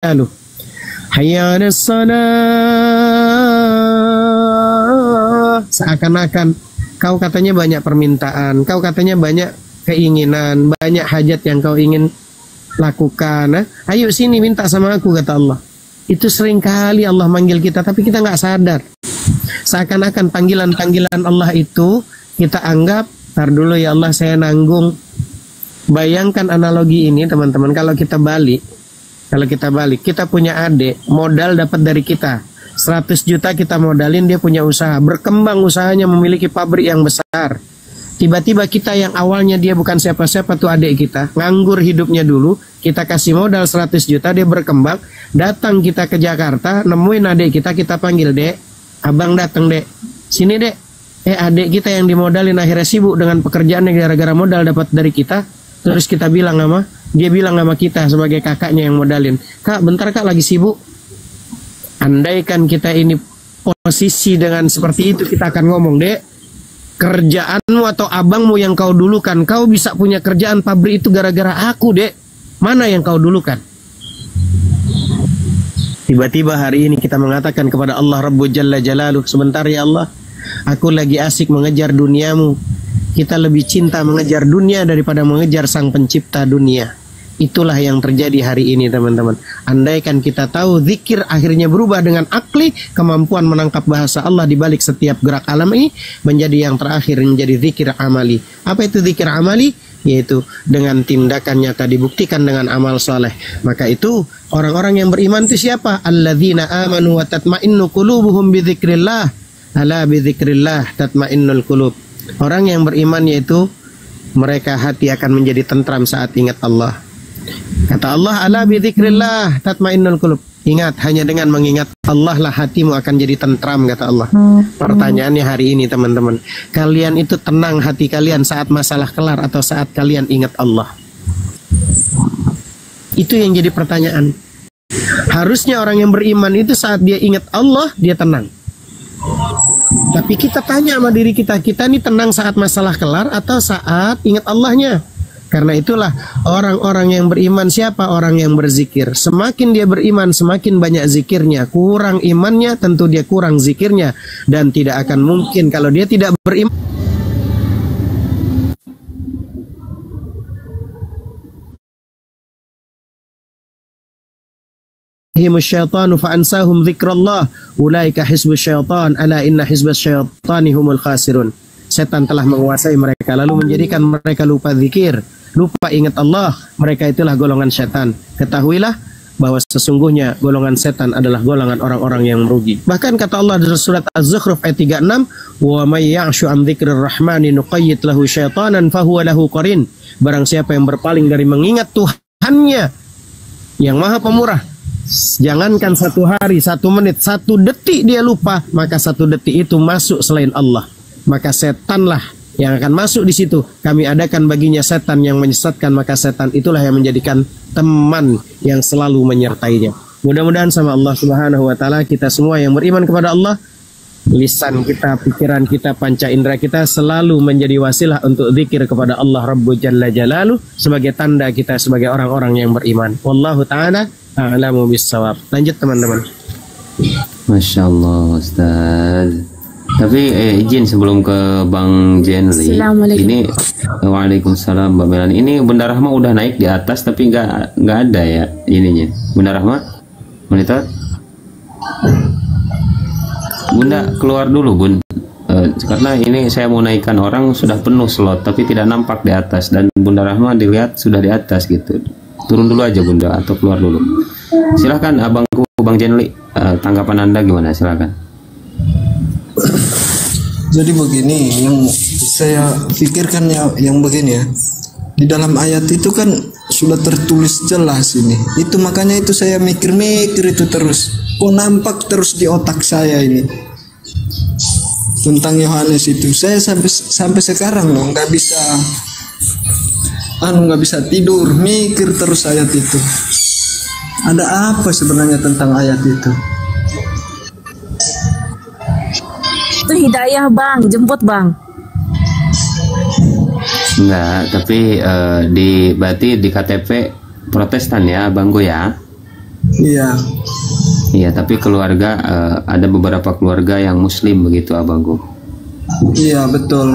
jalaluh. Hayya 'alas shalah. Seakan-akan kau katanya banyak permintaan, kau katanya banyak keinginan, banyak hajat yang kau ingin lakukan. Ayo sini minta sama aku, kata Allah. Itu sering kali Allah manggil kita, tapi kita nggak sadar. Seakan-akan panggilan-panggilan Allah itu kita anggap, tar dulu ya Allah saya nanggung. Bayangkan analogi ini teman-teman, kalau kita balik, kita punya adik, modal dapat dari kita 100 juta kita modalin, dia punya usaha, berkembang usahanya, memiliki pabrik yang besar. Tiba-tiba kita yang awalnya dia bukan siapa-siapa tuh adik kita, nganggur hidupnya dulu, kita kasih modal 100 juta, dia berkembang, datang kita ke Jakarta, nemuin adik kita, kita panggil, Dek, abang datang, Dek, sini Dek. Adik kita yang dimodalin akhirnya sibuk dengan pekerjaannya gara-gara modal dapat dari kita. Terus kita bilang dia bilang sama kita sebagai kakaknya yang modalin, Kak bentar Kak lagi sibuk. Andaikan kita ini posisi dengan seperti itu, kita akan ngomong, Dek, kerjaanmu atau abangmu yang kau dulukan, kau bisa punya kerjaan pabrik itu gara-gara aku, Dek. Mana yang kau dulukan? Tiba-tiba hari ini kita mengatakan kepada Allah Rabbu Jalla Jalaluh, sebentar ya Allah, aku lagi asik mengejar duniamu. Kita lebih cinta mengejar dunia daripada mengejar sang pencipta dunia. Itulah yang terjadi hari ini teman-teman. Andaikan kita tahu zikir akhirnya berubah dengan akli, kemampuan menangkap bahasa Allah di balik setiap gerak alam ini menjadi yang terakhir, menjadi zikir amali. Apa itu zikir amali? Yaitu dengan tindakan nyata dibuktikan dengan amal soleh. Maka itu orang-orang yang beriman itu siapa? Alladzina amanu wa tatma'innu qulubuhum bi dzikrillah. Ala bi dzikrillah tatma'innul qulub. Orang yang beriman yaitu mereka hati akan menjadi tentram saat ingat Allah. Kata Allah, ala bi dzikrillah tatmainnul qulub. Ingat, hanya dengan mengingat Allah lah hatimu akan jadi tentram, kata Allah. Pertanyaannya hari ini teman-teman, kalian itu tenang hati kalian saat masalah kelar atau saat kalian ingat Allah? Itu yang jadi pertanyaan. Harusnya orang yang beriman itu saat dia ingat Allah, dia tenang. Tapi kita tanya sama diri kita, kita ini tenang saat masalah kelar atau saat ingat Allahnya? Karena itulah orang-orang yang beriman siapa? Orang yang berzikir. Semakin dia beriman, semakin banyak zikirnya. Kurang imannya, tentu dia kurang zikirnya. Dan tidak akan mungkin kalau dia tidak beriman. Syaitanu fa'ansahum dzikrallah ulaika hizbus syaitan ala inna hizbas syaitani humul khasirun. Setan telah menguasai mereka lalu menjadikan mereka lupa zikir, lupa ingat Allah. Mereka itulah golongan setan. Ketahuilah bahwa sesungguhnya golongan setan adalah golongan orang-orang yang merugi. Bahkan kata Allah dalam surat Az-Zukhruf ayat 36, wa may ya'shu an dzikrir rahmani nuqayyid lahu syaitanan fahuwa lahu qarin. Barang siapa yang berpaling dari mengingat Tuhannya yang Maha Pemurah, jangankan 1 hari, 1 menit, 1 detik dia lupa, maka 1 detik itu masuk selain Allah. Maka setanlah yang akan masuk di situ. Kami adakan baginya setan yang menyesatkan, maka setan itulah yang menjadikan teman yang selalu menyertainya. Mudah-mudahan sama Allah Subhanahu wa taala kita semua yang beriman kepada Allah, lisan kita, pikiran kita, panca indera kita selalu menjadi wasilah untuk zikir kepada Allah Rabbu Jalla Jalaluh sebagai tanda kita sebagai orang-orang yang beriman. Wallahu taala a'lamu bissawab. Lanjut teman-teman. Masya Allah Ustaz. Tapi izin sebelum ke Bang Jenli. Ini waalaikumsalam Mbak Melani. Ini Bunda Rahma udah naik di atas tapi nggak ada ya ininya. Bunda Rahma, monitor. Bunda keluar dulu Bun. Karena ini saya mau naikkan orang sudah penuh slot tapi tidak nampak di atas dan Bunda Rahma dilihat sudah di atas gitu. Turun dulu aja Bunda atau keluar dulu. Silahkan abangku Bang Jenli, tanggapan Anda gimana? Silahkan. Jadi begini, yang saya pikirkan yang begini ya, di dalam ayat itu kan sudah tertulis jelas ini. Itu makanya itu saya mikir-mikir itu terus. Kok nampak terus di otak saya ini tentang Yohanes itu. Saya sampai sekarang loh nggak bisa tidur, mikir terus ayat itu. Ada apa sebenarnya tentang ayat itu? Itu hidayah Bang, jemput Bang. Enggak, tapi berarti di KTP Protestan ya Bangku ya. Iya. Iya, tapi keluarga ada beberapa keluarga yang Muslim begitu, Abangku. Iya, betul.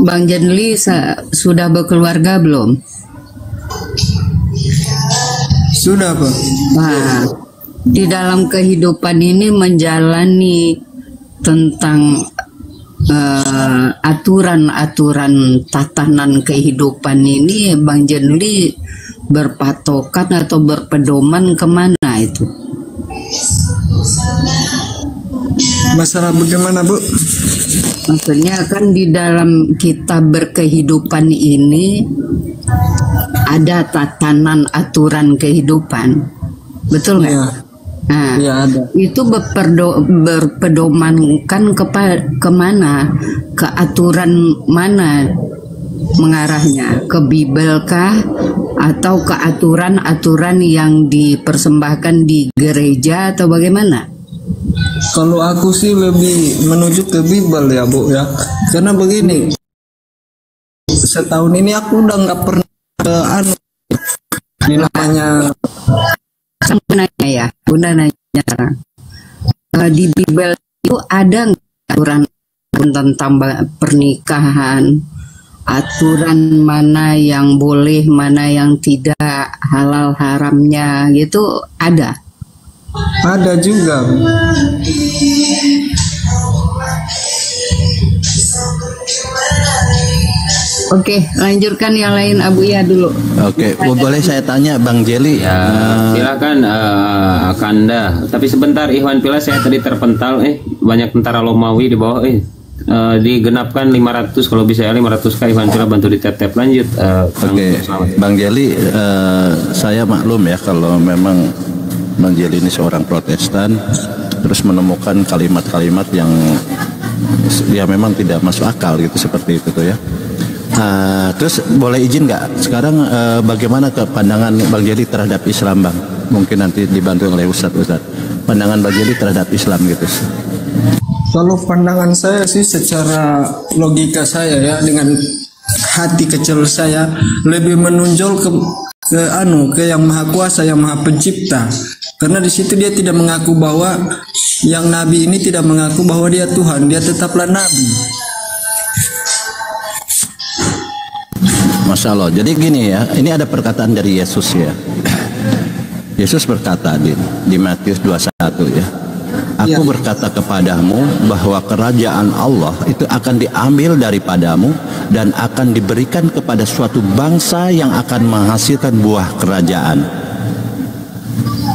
Bang Jenli sudah berkeluarga belum? Sudah, Pak. Nah, di dalam kehidupan ini menjalani tentang aturan-aturan tatanan kehidupan ini, Bang Jenli berpatokan atau berpedoman kemana itu? Masalah bagaimana, Bu? Maksudnya kan di dalam kita berkehidupan ini ada tatanan aturan kehidupan, betul nggak? Iya. Nah, Iya, ada. itu berpedomankan kemana? Ke aturan mana mengarahnya? Ke Bibel kah? Atau ke aturan-aturan yang dipersembahkan di gereja atau bagaimana? Kalau aku sih lebih menuju ke Bible ya, Bu ya. Karena begini, setahun ini aku udah nggak pernah ke ini namanya. Sama nanya ya, Bunda nanya sekarang. Di Bibel itu ada nggak aturan tentang pernikahan, aturan mana yang boleh, mana yang tidak, halal haramnya gitu ada? Ada juga. Oke, lanjutkan yang lain Abu Ya dulu. Oke, boleh saya tanya Bang Jeli? Ya, silakan Akanda. Tapi sebentar, Ikhwan Pila, saya tadi terpental. Banyak tentara Romawi di bawah. Digenapkan 500, kalau bisa 500k. Ikhwan Pila bantu di tap-tap. Lanjut. Oke, Bang Jeli, saya maklum ya kalau memang Bang Jeli ini seorang Protestan, terus menemukan kalimat-kalimat yang ya memang tidak masuk akal gitu, seperti itu tuh ya. Terus boleh izin nggak sekarang bagaimana ke pandangan Bang Jeli terhadap Islam, Bang? Mungkin nanti dibantu oleh Ustadz. Pandangan Bang Jeli terhadap Islam gitu. Kalau pandangan saya sih secara logika saya ya, dengan hati kecil saya lebih menonjol ke yang Maha Kuasa, yang Maha Pencipta. Karena di situ dia tidak mengaku bahwa yang nabi ini tidak mengaku bahwa dia Tuhan, dia tetaplah nabi. Masya Allah. Jadi gini ya, ini ada perkataan dari Yesus ya. Yesus berkata di Matius 21 ya. Aku berkata kepadamu bahwa kerajaan Allah itu akan diambil daripadamu dan akan diberikan kepada suatu bangsa yang akan menghasilkan buah kerajaan.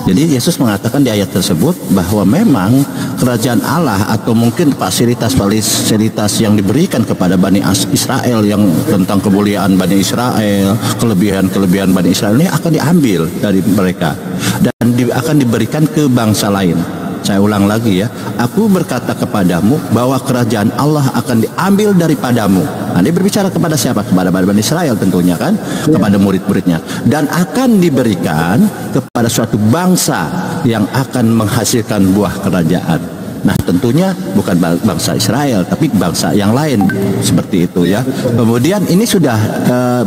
Jadi Yesus mengatakan di ayat tersebut bahwa memang kerajaan Allah atau mungkin fasilitas-fasilitas yang diberikan kepada Bani Israel yang tentang kemuliaan Bani Israel, kelebihan-kelebihan Bani Israel ini akan diambil dari mereka dan akan diberikan ke bangsa lain. Saya ulang lagi ya, aku berkata kepadamu bahwa kerajaan Allah akan diambil daripadamu. Nah, dia berbicara kepada siapa? Kepada Bani Israel tentunya kan, kepada murid-muridnya, dan akan diberikan kepada suatu bangsa yang akan menghasilkan buah kerajaan. Nah, tentunya bukan bangsa Israel, tapi bangsa yang lain seperti itu ya. Kemudian ini sudah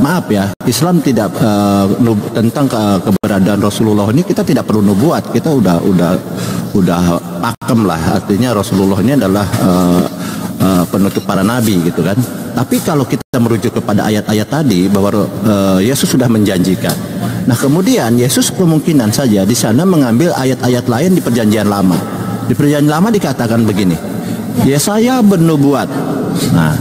maaf ya, Islam tidak tentang keberadaan Rasulullah ini kita tidak perlu nubuat, kita udah pakem lah, artinya Rasulullah ini adalah penutup para nabi gitu kan. Tapi kalau kita merujuk kepada ayat-ayat tadi bahwa Yesus sudah menjanjikan. Nah, kemudian Yesus kemungkinan saja di sana mengambil ayat-ayat lain di Perjanjian Lama. Di Perjanjian Lama dikatakan begini, Yesaya bernubuat. Nah,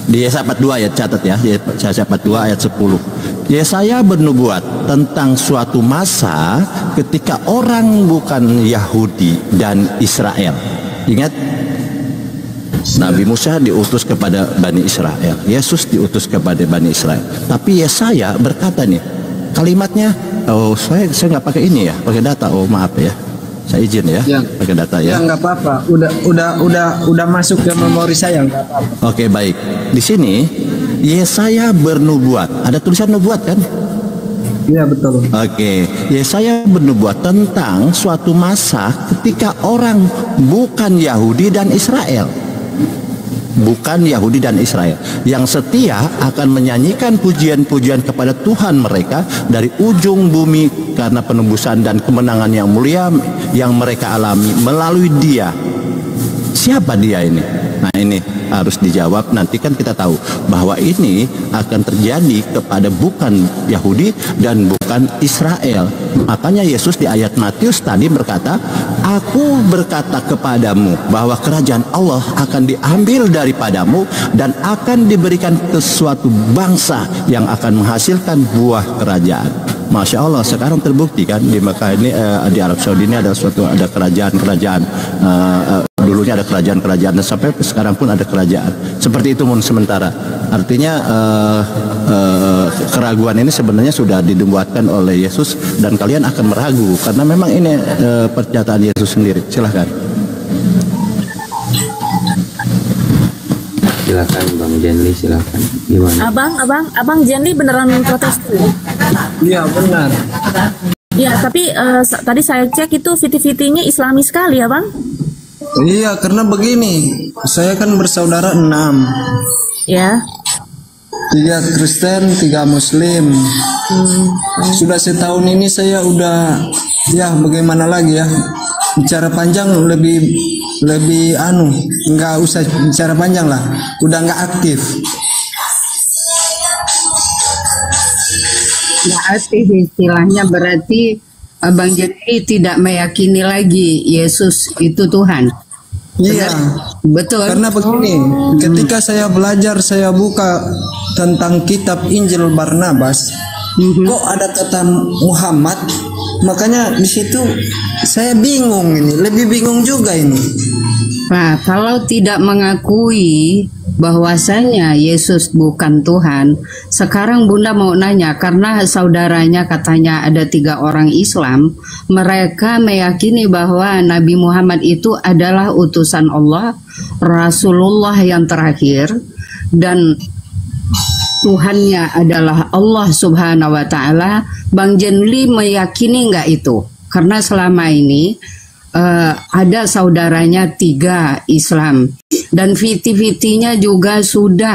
di Yesaya 42 ya, catat ya, Yesaya 42 ayat 10. Yesaya bernubuat tentang suatu masa ketika orang bukan Yahudi dan Israel. Ingat, Nabi Musa diutus kepada Bani Israel, Yesus diutus kepada Bani Israel. Tapi Yesaya berkata nih, kalimatnya, oh saya nggak pakai ini ya, pakai data. Oh maaf ya, saya izin ya, pakai data ya. Ya nggak apa-apa, udah masuk ke memori saya, nggak apa-apa. Oke, baik. Di sini Yesaya bernubuat, ada tulisan nubuat kan? Iya betul. Oke, Yesaya bernubuat tentang suatu masa ketika orang bukan Yahudi dan Israel. bukan Yahudi dan Israel. Yang setia akan menyanyikan pujian-pujian kepada Tuhan mereka dari ujung bumi karena penebusan dan kemenangan yang mulia yang mereka alami melalui Dia. Siapa Dia ini? Nah, ini harus dijawab. Nanti kan kita tahu bahwa ini akan terjadi kepada bukan Yahudi dan bukan Israel. Makanya Yesus di ayat Matius tadi berkata, Aku berkata kepadamu bahwa kerajaan Allah akan diambil daripadamu dan akan diberikan ke suatu bangsa yang akan menghasilkan buah kerajaan. Masya Allah, sekarang terbukti kan di Mekah ini, di Arab Saudi ini ada kerajaan-kerajaan. Dulunya ada kerajaan-kerajaan dan sampai sekarang pun ada kerajaan. Seperti itu pun sementara. Artinya keraguan ini sebenarnya sudah dibuatkan oleh Yesus dan kalian akan meragu karena memang ini pernyataan Yesus sendiri. Silahkan. Silakan Bang Jenli, silakan. Gimana? Abang Jenli beneran protes tuh? Iya benar. Ya, tapi tadi saya cek itu VT-VT-nya Islami sekali ya, Bang? Iya, karena begini, saya kan bersaudara 6. Ya. 3 Kristen, 3 Muslim. Sudah setahun ini saya udah, ya bagaimana lagi ya, bicara panjang lebih nggak usah bicara panjang lah, udah nggak aktif. Nggak aktif istilahnya berarti Bang Jenli tidak meyakini lagi Yesus itu Tuhan. Iya, betul. Karena begini, ketika saya belajar, saya buka tentang kitab Injil Barnabas, kok ada kata Muhammad, makanya di situ saya bingung ini, lebih bingung juga ini. Nah, kalau tidak mengakui bahwasanya Yesus bukan Tuhan, sekarang Bunda mau nanya, karena saudaranya katanya ada 3 orang Islam, mereka meyakini bahwa Nabi Muhammad itu adalah utusan Allah, Rasulullah yang terakhir, dan Tuhannya adalah Allah Subhanahu wa Ta'ala. Bang Jenli meyakini nggak itu? Karena selama ini ada saudaranya 3 Islam dan VT-VT-nya juga sudah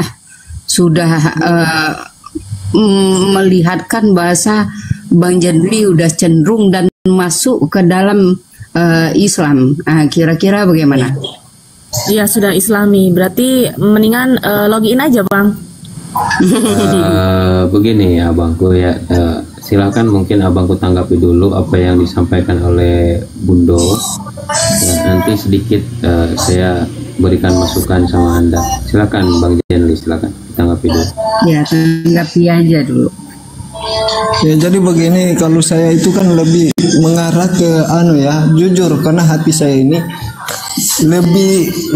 melihatkan bahasa Bang Jenli udah cenderung dan masuk ke dalam Islam. Kira-kira bagaimana? Iya, sudah Islami. Berarti mendingan login aja, Bang. Begini ya abangku ya, silakan mungkin abangku tanggapi dulu apa yang disampaikan oleh Bundo ya, nanti sedikit saya berikan masukan sama Anda. Silakan Bang Jenli, silakan tanggapi dulu. Ya, tanggapi aja dulu. Ya jadi begini, kalau saya itu kan lebih mengarah ke jujur, karena hati saya ini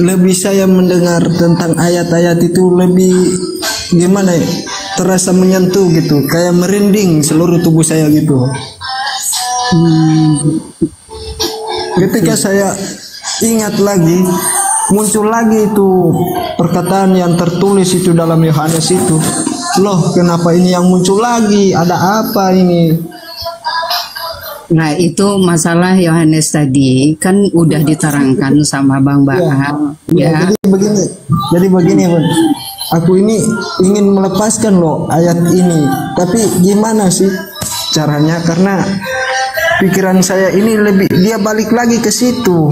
lebih saya mendengar tentang ayat-ayat itu lebih gimana ya, terasa menyentuh gitu, kayak merinding seluruh tubuh saya gitu. Ketika saya ingat lagi, muncul lagi itu perkataan yang tertulis itu dalam Yohanes itu. Loh, kenapa ini yang muncul lagi? Ada apa ini? Nah, itu masalah Yohanes tadi kan udah diterangkan sama Bang Bahar. Ya. Jadi begini, Bang. Aku ini ingin melepaskan loh ayat ini, tapi gimana sih caranya? Karena pikiran saya ini dia balik lagi ke situ.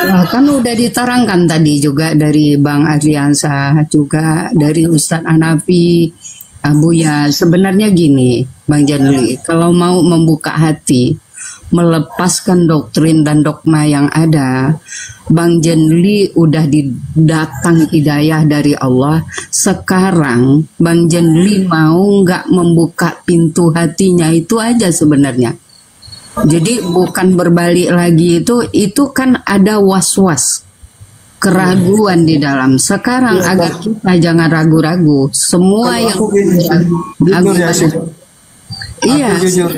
Nah, kan udah diterangkan tadi juga dari Bang Adriansa, juga dari Ustadz Hanafi, Abuya. Sebenarnya gini, Bang Jenli, kalau mau membuka hati, melepaskan doktrin dan dogma yang ada, Bang Jenli udah didatang hidayah dari Allah. Sekarang Bang Jenli mau nggak membuka pintu hatinya, itu aja sebenarnya. Jadi bukan berbalik lagi, itu kan ada was-was, keraguan di dalam. Sekarang agar kita jangan ragu-ragu, semua yang jujur,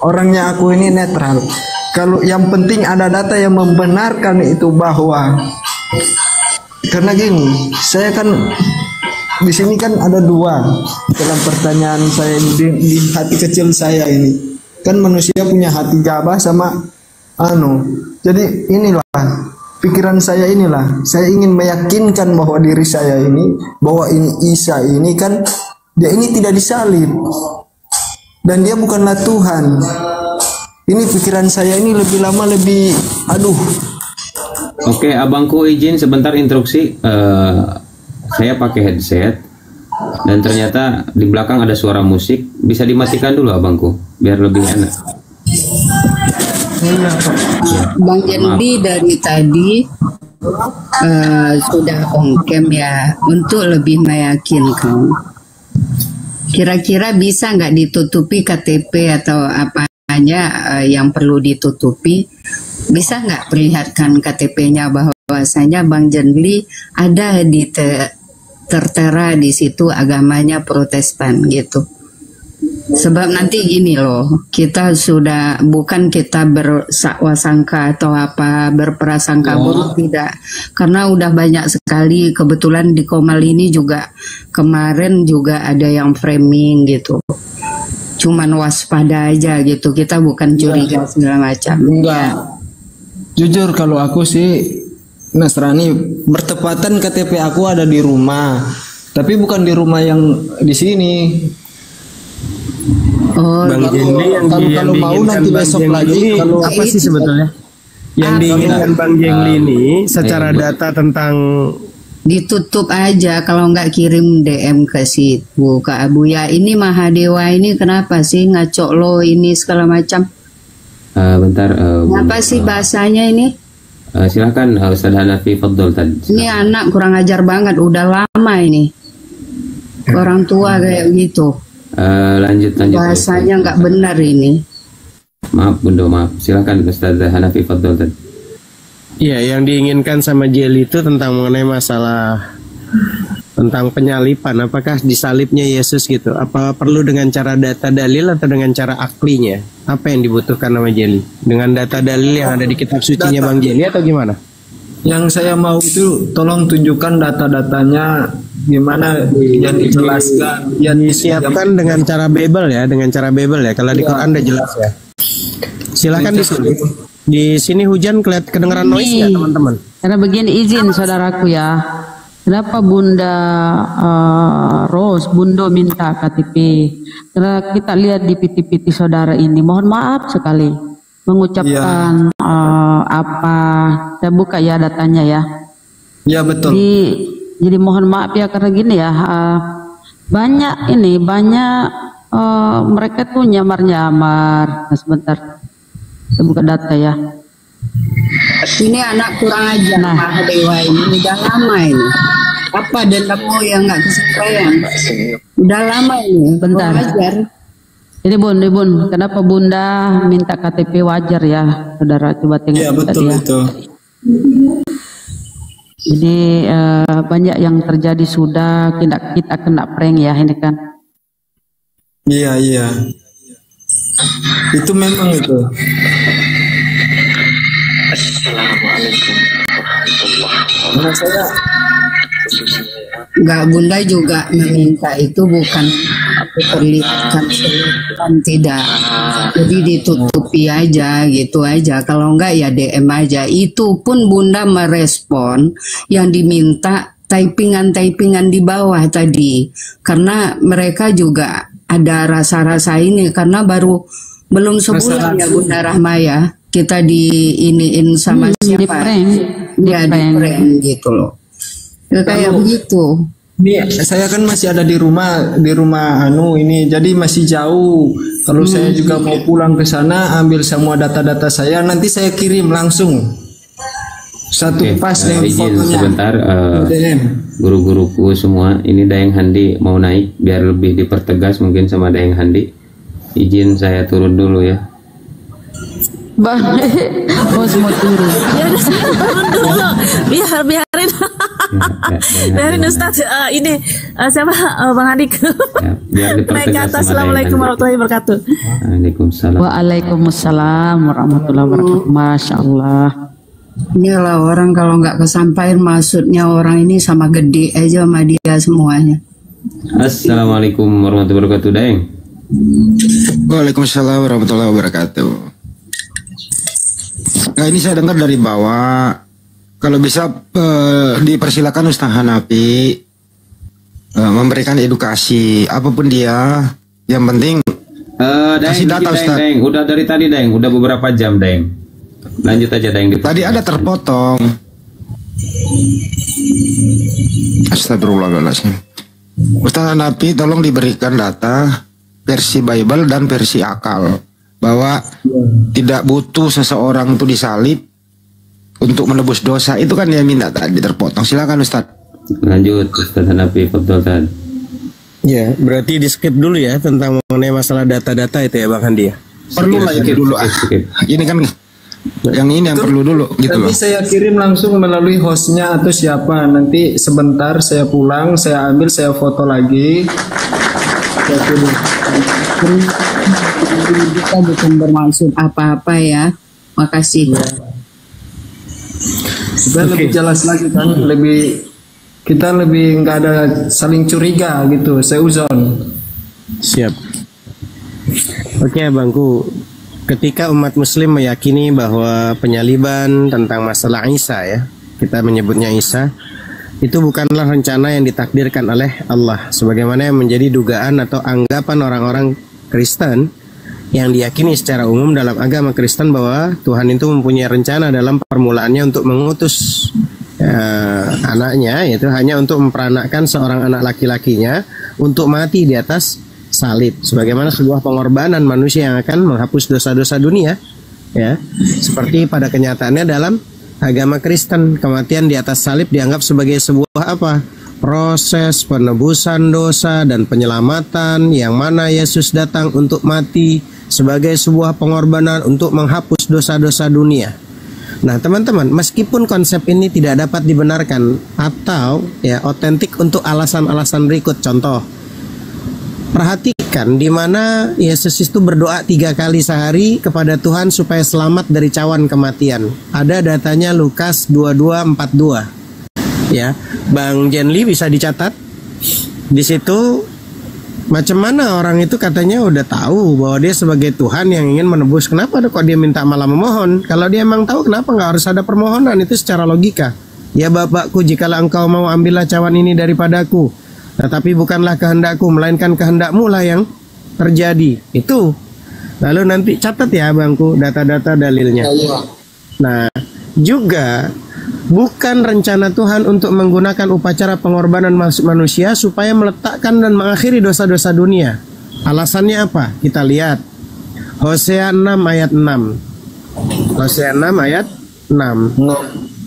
orangnya aku ini netral. Kalau yang penting ada data yang membenarkan itu, bahwa karena gini, saya kan di sini kan ada 2 dalam pertanyaan saya di hati kecil saya ini. Kan manusia punya hati gabah sama jadi inilah pikiran saya inilah, saya ingin meyakinkan bahwa diri saya ini, bahwa ini Isa ini kan dia ini tidak disalib dan dia bukanlah Tuhan. Ini pikiran saya ini lebih lama lebih aduh. Oke, abangku izin sebentar instruksi. Saya pakai headset dan ternyata di belakang ada suara musik. Bisa dimatikan dulu abangku biar lebih enak. Bang Jendi dari tadi sudah on cam ya untuk lebih meyakinkan. Kira-kira bisa nggak ditutupi KTP atau apa aja yang perlu ditutupi? Bisa nggak perlihatkan KTP-nya bahwasanya Bang Jendi ada di tertera di situ agamanya Protestan gitu? Sebab nanti gini loh, kita sudah bukan kita bersangka atau apa berprasangka buruk, tidak, karena udah banyak sekali. Kebetulan di Komal ini juga kemarin juga ada yang framing gitu, cuman waspada aja gitu, kita bukan curiga segala macam. Enggak, jujur kalau aku sih Nasrani, bertepatan KTP aku ada di rumah, tapi bukan di rumah yang di sini. Oh, Bang Jengli kalau mau nanti besok lagi, kalau apa sih sebetulnya yang diinginkan Bang Jengli ini secara data tentang ditutup aja, kalau nggak kirim DM ke situ ke Abuya. Ini Mahadewa ini kenapa sih ngacok lo ini segala macam? Bentar. Apa sih bahasanya ini? Silakan Ustaz Hanafi Fadl tadi. Ini anak kurang ajar banget, udah lama ini. Orang tua kayak gitu. Lanjut. Bahasanya nggak benar ini. Maaf Bunda, maaf. Silakan Ustaz Hanafi Fadl tadi. Iya, yang diinginkan sama Jeli itu tentang mengenai masalah tentang penyalipan. Apakah disalibnya Yesus gitu? Apa perlu dengan cara data dalil atau dengan cara aklinya? Apa yang dibutuhkan sama Jeli? Dengan data dalil yang ada di kitab sucinya Bang Jeli atau gimana? yang saya mau itu tolong tunjukkan data-datanya gimana yang dijelaskan, yang disiapkan dengan cara Bible ya, dengan cara Bible ya. Kalau di Quran udah jelas ya. Silakan di sini. Di sini hujan kedengeran noise nggak teman-teman? Karena begini, izin saudaraku ya. Kenapa Bunda Rose, Bundo minta KTP? Karena kita lihat di piti-piti saudara ini, mohon maaf sekali mengucapkan apa, saya buka ya datanya ya. Ya betul. Jadi mohon maaf ya karena gini ya, banyak mereka tuh nyamar-nyamar. Nah, sebentar, saya buka data ya. Ini anak kurang ajar, Mahadewa ini udah lama ini. Apa dendammu yang nggak kesampaian? Udah lama ini, bentar. Ajar. Jadi Bun, kenapa Bunda minta KTP wajar ya, saudara? Coba tengok. Ya betul ya. itu. Jadi banyak yang terjadi sudah, kita kena prank ya ini kan. Iya. Itu memang itu. Assalamualaikum warahmatullahi wabarakatuh. Enggak, Bunda juga meminta itu bukan diperlihatkan selingkuhan, tidak. Jadi ditutupi aja gitu aja. Kalau enggak ya DM aja. Itu pun Bunda merespon yang diminta typingan di bawah tadi. Karena mereka juga ada rasa-rasa ini karena belum sebulan ya Bunda Rahma ya. Kita diiniin sama siapa? Di prank gitu loh. Kayak begitu. Ini saya kan masih ada di rumah ini, jadi masih jauh. Kalau saya juga mau pulang ke sana, ambil semua data-data saya, nanti saya kirim langsung satu pas dengan izin fotonya. Sebentar, guru-guruku semua, ini Dayang Handi mau naik, biar lebih dipertegas mungkin sama Dayang Handi. Izin saya turun dulu ya. Bos mau turun. Biarin. Biarin Ustaz, ini siapa Bang Hadik? Biar naik ke atas. Assalamualaikum warahmatullahi wabarakatuh. Waalaikumsalam warahmatullahi wabarakatuh. Masya Allah. Inilah orang kalau nggak kesampaian maksudnya orang ini sama gede aja sama dia semuanya. Assalamualaikum warahmatullahi wabarakatuh, Dayang. Waalaikumsalam warahmatullahi wabarakatuh. Nah, ini saya dengar dari bawah Kalau bisa dipersilakan Ustaz Hanafi memberikan edukasi apapun dia, yang penting kasih data Ustaz. Deng, udah dari tadi Deng, udah beberapa jam Deng. Lanjut aja Deng. Tadi ada terpotong. Astagfirullahaladzim. Ustaz Hanafi tolong diberikan data versi Bible dan versi akal, bahwa tidak butuh seseorang itu disalib untuk menebus dosa. Itu kan dia minta tadi, terpotong. Silakan Ustaz. Lanjut Ustaz Hanafi, betul Ustaz. Ya, berarti di skip dulu ya tentang mengenai masalah data-data itu ya Bang Handi ya. Perlu lah itu dulu. Ini kan yang ini yang perlu dulu gitu loh. Tapi saya kirim langsung melalui hostnya atau siapa. Nanti sebentar saya pulang, saya ambil, saya foto lagi. Saya kirim. Kita bukan bermaksud apa-apa ya. Makasih. Supaya lebih jelas lagi kan, kita lebih nggak ada saling curiga gitu. Saya uzon. Siap. Oke Bangku, ketika umat muslim meyakini bahwa penyaliban tentang masalah Isa ya, kita menyebutnya Isa, itu bukanlah rencana yang ditakdirkan oleh Allah, sebagaimana yang menjadi dugaan atau anggapan orang-orang Kristen yang diyakini secara umum dalam agama Kristen bahwa Tuhan itu mempunyai rencana dalam permulaannya untuk mengutus anaknya, yaitu hanya untuk memperanakkan seorang anak laki-lakinya untuk mati di atas salib sebagaimana sebuah pengorbanan manusia yang akan menghapus dosa-dosa dunia ya. Seperti pada kenyataannya dalam agama Kristen, kematian di atas salib dianggap sebagai sebuah apa? Proses penebusan dosa dan penyelamatan, yang mana Yesus datang untuk mati sebagai sebuah pengorbanan untuk menghapus dosa-dosa dunia. Nah teman-teman, meskipun konsep ini tidak dapat dibenarkan atau ya otentik untuk alasan-alasan berikut, contoh, perhatikan di mana Yesus itu berdoa 3 kali sehari kepada Tuhan supaya selamat dari cawan kematian. Ada datanya Lukas 22:42. Ya, Bang Jenli bisa dicatat. Di situ macam mana orang itu katanya udah tahu bahwa dia sebagai Tuhan yang ingin menebus. Kenapa kok dia minta malah memohon? Kalau dia emang tahu, kenapa nggak harus ada permohonan? Itu secara logika. Ya Bapakku, jikalau engkau mau, ambillah cawan ini daripadaku. Tetapi bukanlah kehendakku, melainkan kehendakmu lah yang terjadi. Itu. Lalu nanti catat ya Bangku data-data dalilnya. Nah, juga bukan rencana Tuhan untuk menggunakan upacara pengorbanan manusia supaya meletakkan dan mengakhiri dosa-dosa dunia. Alasannya apa? Kita lihat Hosea 6 ayat 6. Hosea 6 ayat 6.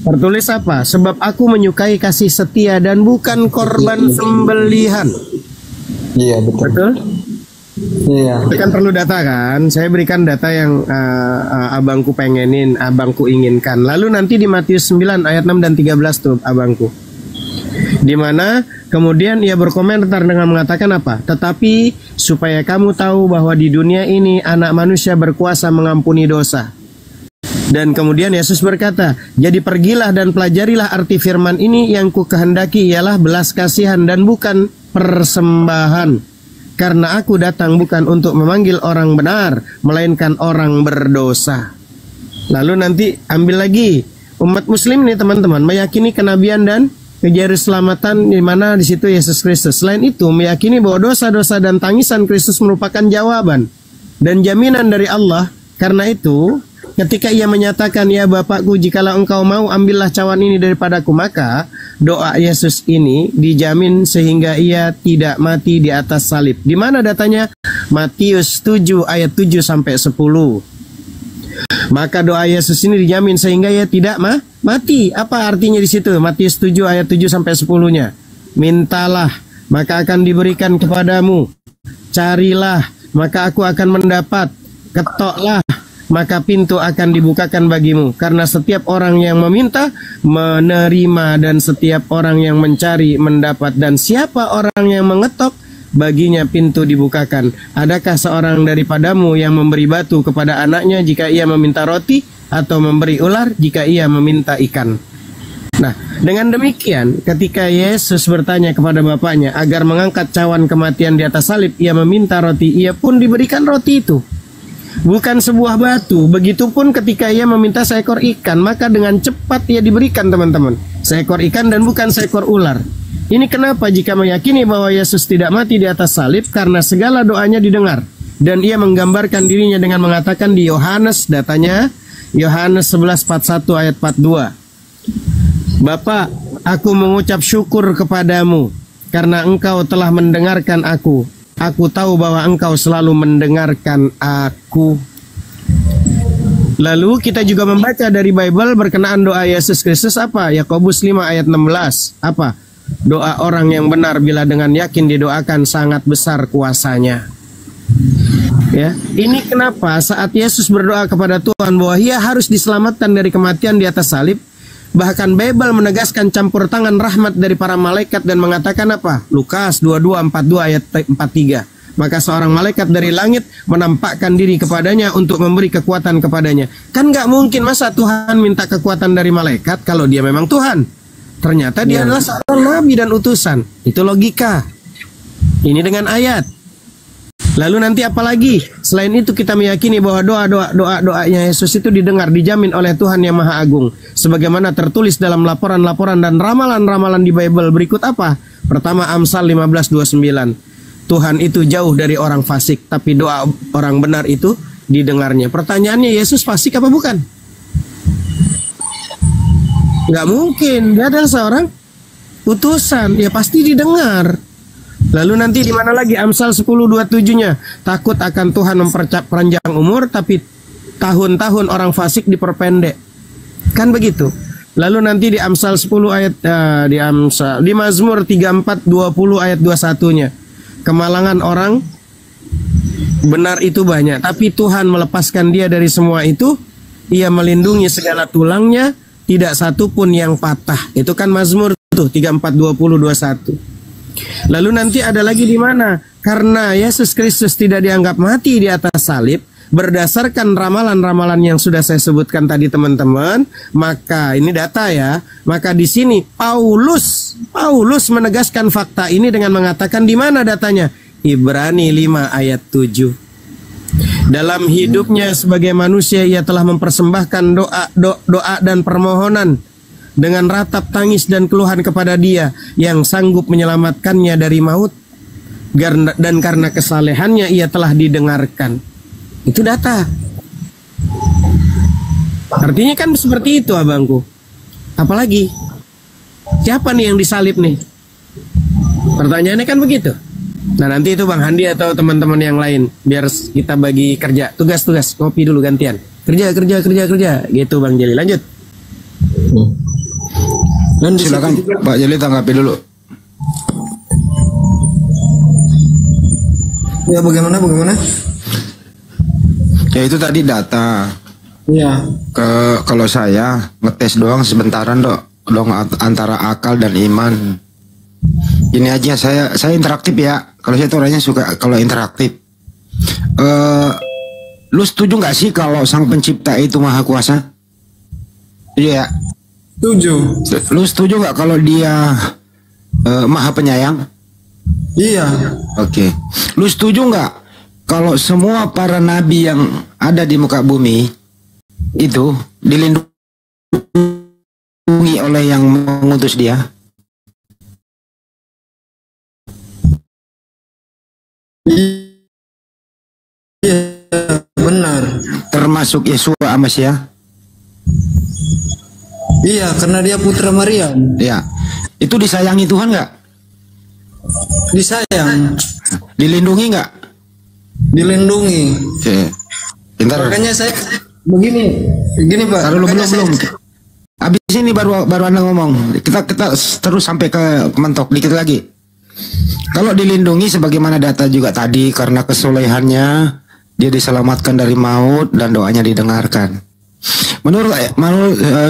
Tertulis apa? Sebab aku menyukai kasih setia dan bukan korban sembelihan. Iya betul. Betul? Iya. Itu kan perlu data kan? Saya berikan data yang abangku pengenin, abangku inginkan. Lalu nanti di Matius 9 ayat 6 dan 13 tuh abangku. Di mana kemudian ia berkomentar dengan mengatakan apa? Tetapi supaya kamu tahu bahwa di dunia ini anak manusia berkuasa mengampuni dosa. Dan kemudian Yesus berkata, jadi pergilah dan pelajarilah arti firman ini, yang ku kehendaki ialah belas kasihan dan bukan persembahan. Karena aku datang bukan untuk memanggil orang benar, melainkan orang berdosa. Lalu nanti ambil lagi, umat muslim nih teman-teman meyakini kenabian dan juru selamatan, di mana di situ Yesus Kristus. Selain itu meyakini bahwa dosa-dosa dan tangisan Kristus merupakan jawaban dan jaminan dari Allah. Karena itu ketika ia menyatakan, ya Bapakku, jikalau engkau mau, ambillah cawan ini daripadaku, maka doa Yesus ini dijamin sehingga ia tidak mati di atas salib. Di mana datanya? Matius 7 ayat 7 sampai 10. Maka doa Yesus ini dijamin sehingga ia tidak mati. Apa artinya di situ? Matius 7 ayat 7 sampai 10-nya. Mintalah, maka akan diberikan kepadamu. Carilah, maka aku akan mendapat. Ketoklah, maka pintu akan dibukakan bagimu. Karena setiap orang yang meminta, menerima, dan setiap orang yang mencari, mendapat. Dan siapa orang yang mengetok, baginya pintu dibukakan. Adakah seorang daripadamu yang memberi batu kepada anaknya jika ia meminta roti, atau memberi ular jika ia meminta ikan? Nah, dengan demikian, ketika Yesus bertanya kepada Bapaknya agar mengangkat cawan kematian di atas salib, ia meminta roti, ia pun diberikan roti itu. bukan sebuah batu. Begitupun ketika ia meminta seekor ikan, maka dengan cepat ia diberikan, teman-teman, seekor ikan dan bukan seekor ular. Ini kenapa jika meyakini bahwa Yesus tidak mati di atas salib, karena segala doanya didengar. Dan ia menggambarkan dirinya dengan mengatakan di Yohanes, datanya Yohanes 11:41 ayat 42. Bapa, aku mengucap syukur kepadamu karena engkau telah mendengarkan aku. Aku tahu bahwa engkau selalu mendengarkan aku. Lalu kita juga membaca dari Bible berkenaan doa Yesus Kristus apa? Yakobus 5 ayat 16. Apa? Doa orang yang benar bila dengan yakin didoakan sangat besar kuasanya. Ya, ini kenapa saat Yesus berdoa kepada Tuhan bahwa ia harus diselamatkan dari kematian di atas salib, bahkan Bible menegaskan campur tangan rahmat dari para malaikat dan mengatakan apa? Lukas 22:42 ayat 43. Maka seorang malaikat dari langit menampakkan diri kepadanya untuk memberi kekuatan kepadanya. Kan nggak mungkin masa Tuhan minta kekuatan dari malaikat kalau dia memang Tuhan. Ternyata dia adalah seorang nabi dan utusan. Itu logika. Ini dengan ayat. Lalu nanti apalagi? Selain itu kita meyakini bahwa doa-doanya Yesus itu didengar, dijamin oleh Tuhan yang Maha Agung. Sebagaimana tertulis dalam laporan-laporan dan ramalan-ramalan di Bible berikut apa? Pertama, Amsal 15:29. Tuhan itu jauh dari orang fasik, tapi doa orang benar itu didengarnya. Pertanyaannya, Yesus fasik apa bukan? Nggak mungkin, dia adalah seorang utusan, ya pasti didengar. Lalu nanti di mana lagi? Amsal 10:27-nya. Takut akan Tuhan memperpanjang umur, tapi tahun-tahun orang fasik diperpendek. Kan begitu. Lalu nanti di Amsal 10 ayat di Mazmur 34:20 ayat 21-nya. Kemalangan orang benar itu banyak, tapi Tuhan melepaskan dia dari semua itu. Ia melindungi segala tulangnya, tidak satu pun yang patah. Itu kan Mazmur tuh 34:20-21. Lalu nanti ada lagi di mana? Karena Yesus Kristus tidak dianggap mati di atas salib, berdasarkan ramalan-ramalan yang sudah saya sebutkan tadi, teman-teman, maka ini data ya. Maka di sini Paulus menegaskan fakta ini dengan mengatakan di mana datanya? Ibrani 5 ayat 7. Dalam hidupnya sebagai manusia ia telah mempersembahkan doa dan permohonan dengan ratap tangis dan keluhan kepada Dia yang sanggup menyelamatkannya dari maut, dan karena kesalehannya ia telah didengarkan. Itu data. Artinya kan seperti itu, abangku. Apalagi siapa nih yang disalib nih? Pertanyaannya kan begitu. Nah nanti itu Bang Handi atau teman-teman yang lain, biar kita bagi kerja, tugas-tugas, ngopi dulu gantian. Kerja gitu Bang Jeli. Lanjut. Dan silakan Pak Jeli tanggapi dulu. Ya bagaimana? Ya itu tadi data. Iya. Kalau saya ngetes doang sebentaran dong antara akal dan iman. Ini aja saya interaktif ya. Kalau saya tuh orangnya suka kalau interaktif. Lu setuju nggak sih kalau Sang Pencipta itu Maha Kuasa? Iya. Setuju. Lu setuju nggak kalau dia Maha Penyayang? Iya. Oke. Lu setuju nggak kalau semua para nabi yang ada di muka bumi itu dilindungi oleh yang mengutus dia? Iya, benar. Termasuk Yesua Amasya? Iya, karena dia putra Maria. Ya. Itu disayangi Tuhan nggak? Disayang. Dilindungi nggak? Dilindungi. Oke. Bentar. Makanya saya begini Pak. Taruh belum. Habis ini baru Anda ngomong. Kita terus sampai ke mentok dikit lagi. Kalau dilindungi sebagaimana data juga tadi, karena kesolehannya dia diselamatkan dari maut dan doanya didengarkan. Menurut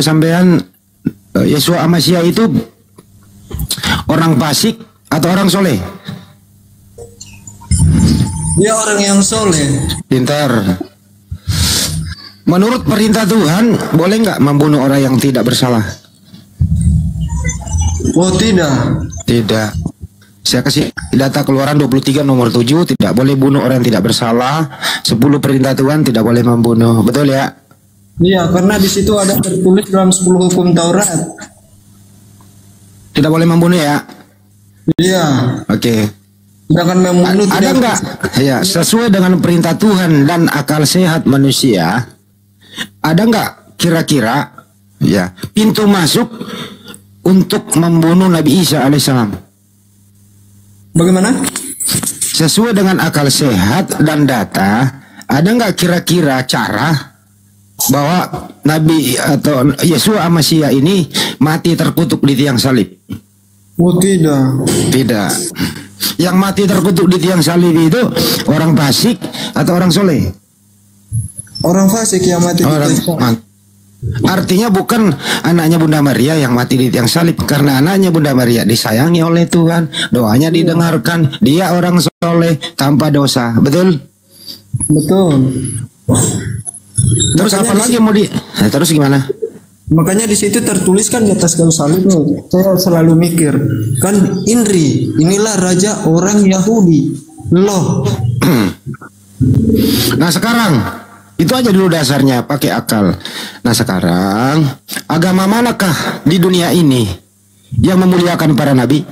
sampean Yesua Amasya itu orang fasik atau orang soleh? Dia orang yang soleh. Pintar. Menurut perintah Tuhan boleh nggak membunuh orang yang tidak bersalah? Oh tidak. Tidak. Saya kasih data Keluaran 23 nomor 7, tidak boleh bunuh orang yang tidak bersalah. 10 perintah Tuhan, tidak boleh membunuh. Betul ya? Iya, karena di situ ada tertulis dalam 10 hukum Taurat. Tidak boleh membunuh ya? Iya. Oke. Sedangkan membunuh Ada enggak? Ya, sesuai dengan perintah Tuhan dan akal sehat manusia, ada enggak kira-kira ya pintu masuk untuk membunuh Nabi Isa alaihissalam? Bagaimana? Sesuai dengan akal sehat dan data, ada nggak kira-kira cara bahwa Nabi atau Yesus Amasya ini mati terkutuk di tiang salib? Oh tidak. Tidak. Yang mati terkutuk di tiang salib itu orang fasik atau orang soleh? Orang fasik yang mati di tiang salib. Artinya bukan anaknya Bunda Maria yang mati di tiang salib, karena anaknya Bunda Maria disayangi oleh Tuhan, doanya didengarkan, dia orang soleh tanpa dosa, betul? Betul. Terus Makanya apa lagi mau di? Terus gimana? Makanya di situ tertulis kan di atas kayu salib. Saya selalu mikir, kan Indri, inilah raja orang Yahudi. Loh. Nah sekarang itu aja dulu dasarnya, pakai akal. Nah sekarang agama manakah di dunia ini yang memuliakan para nabi?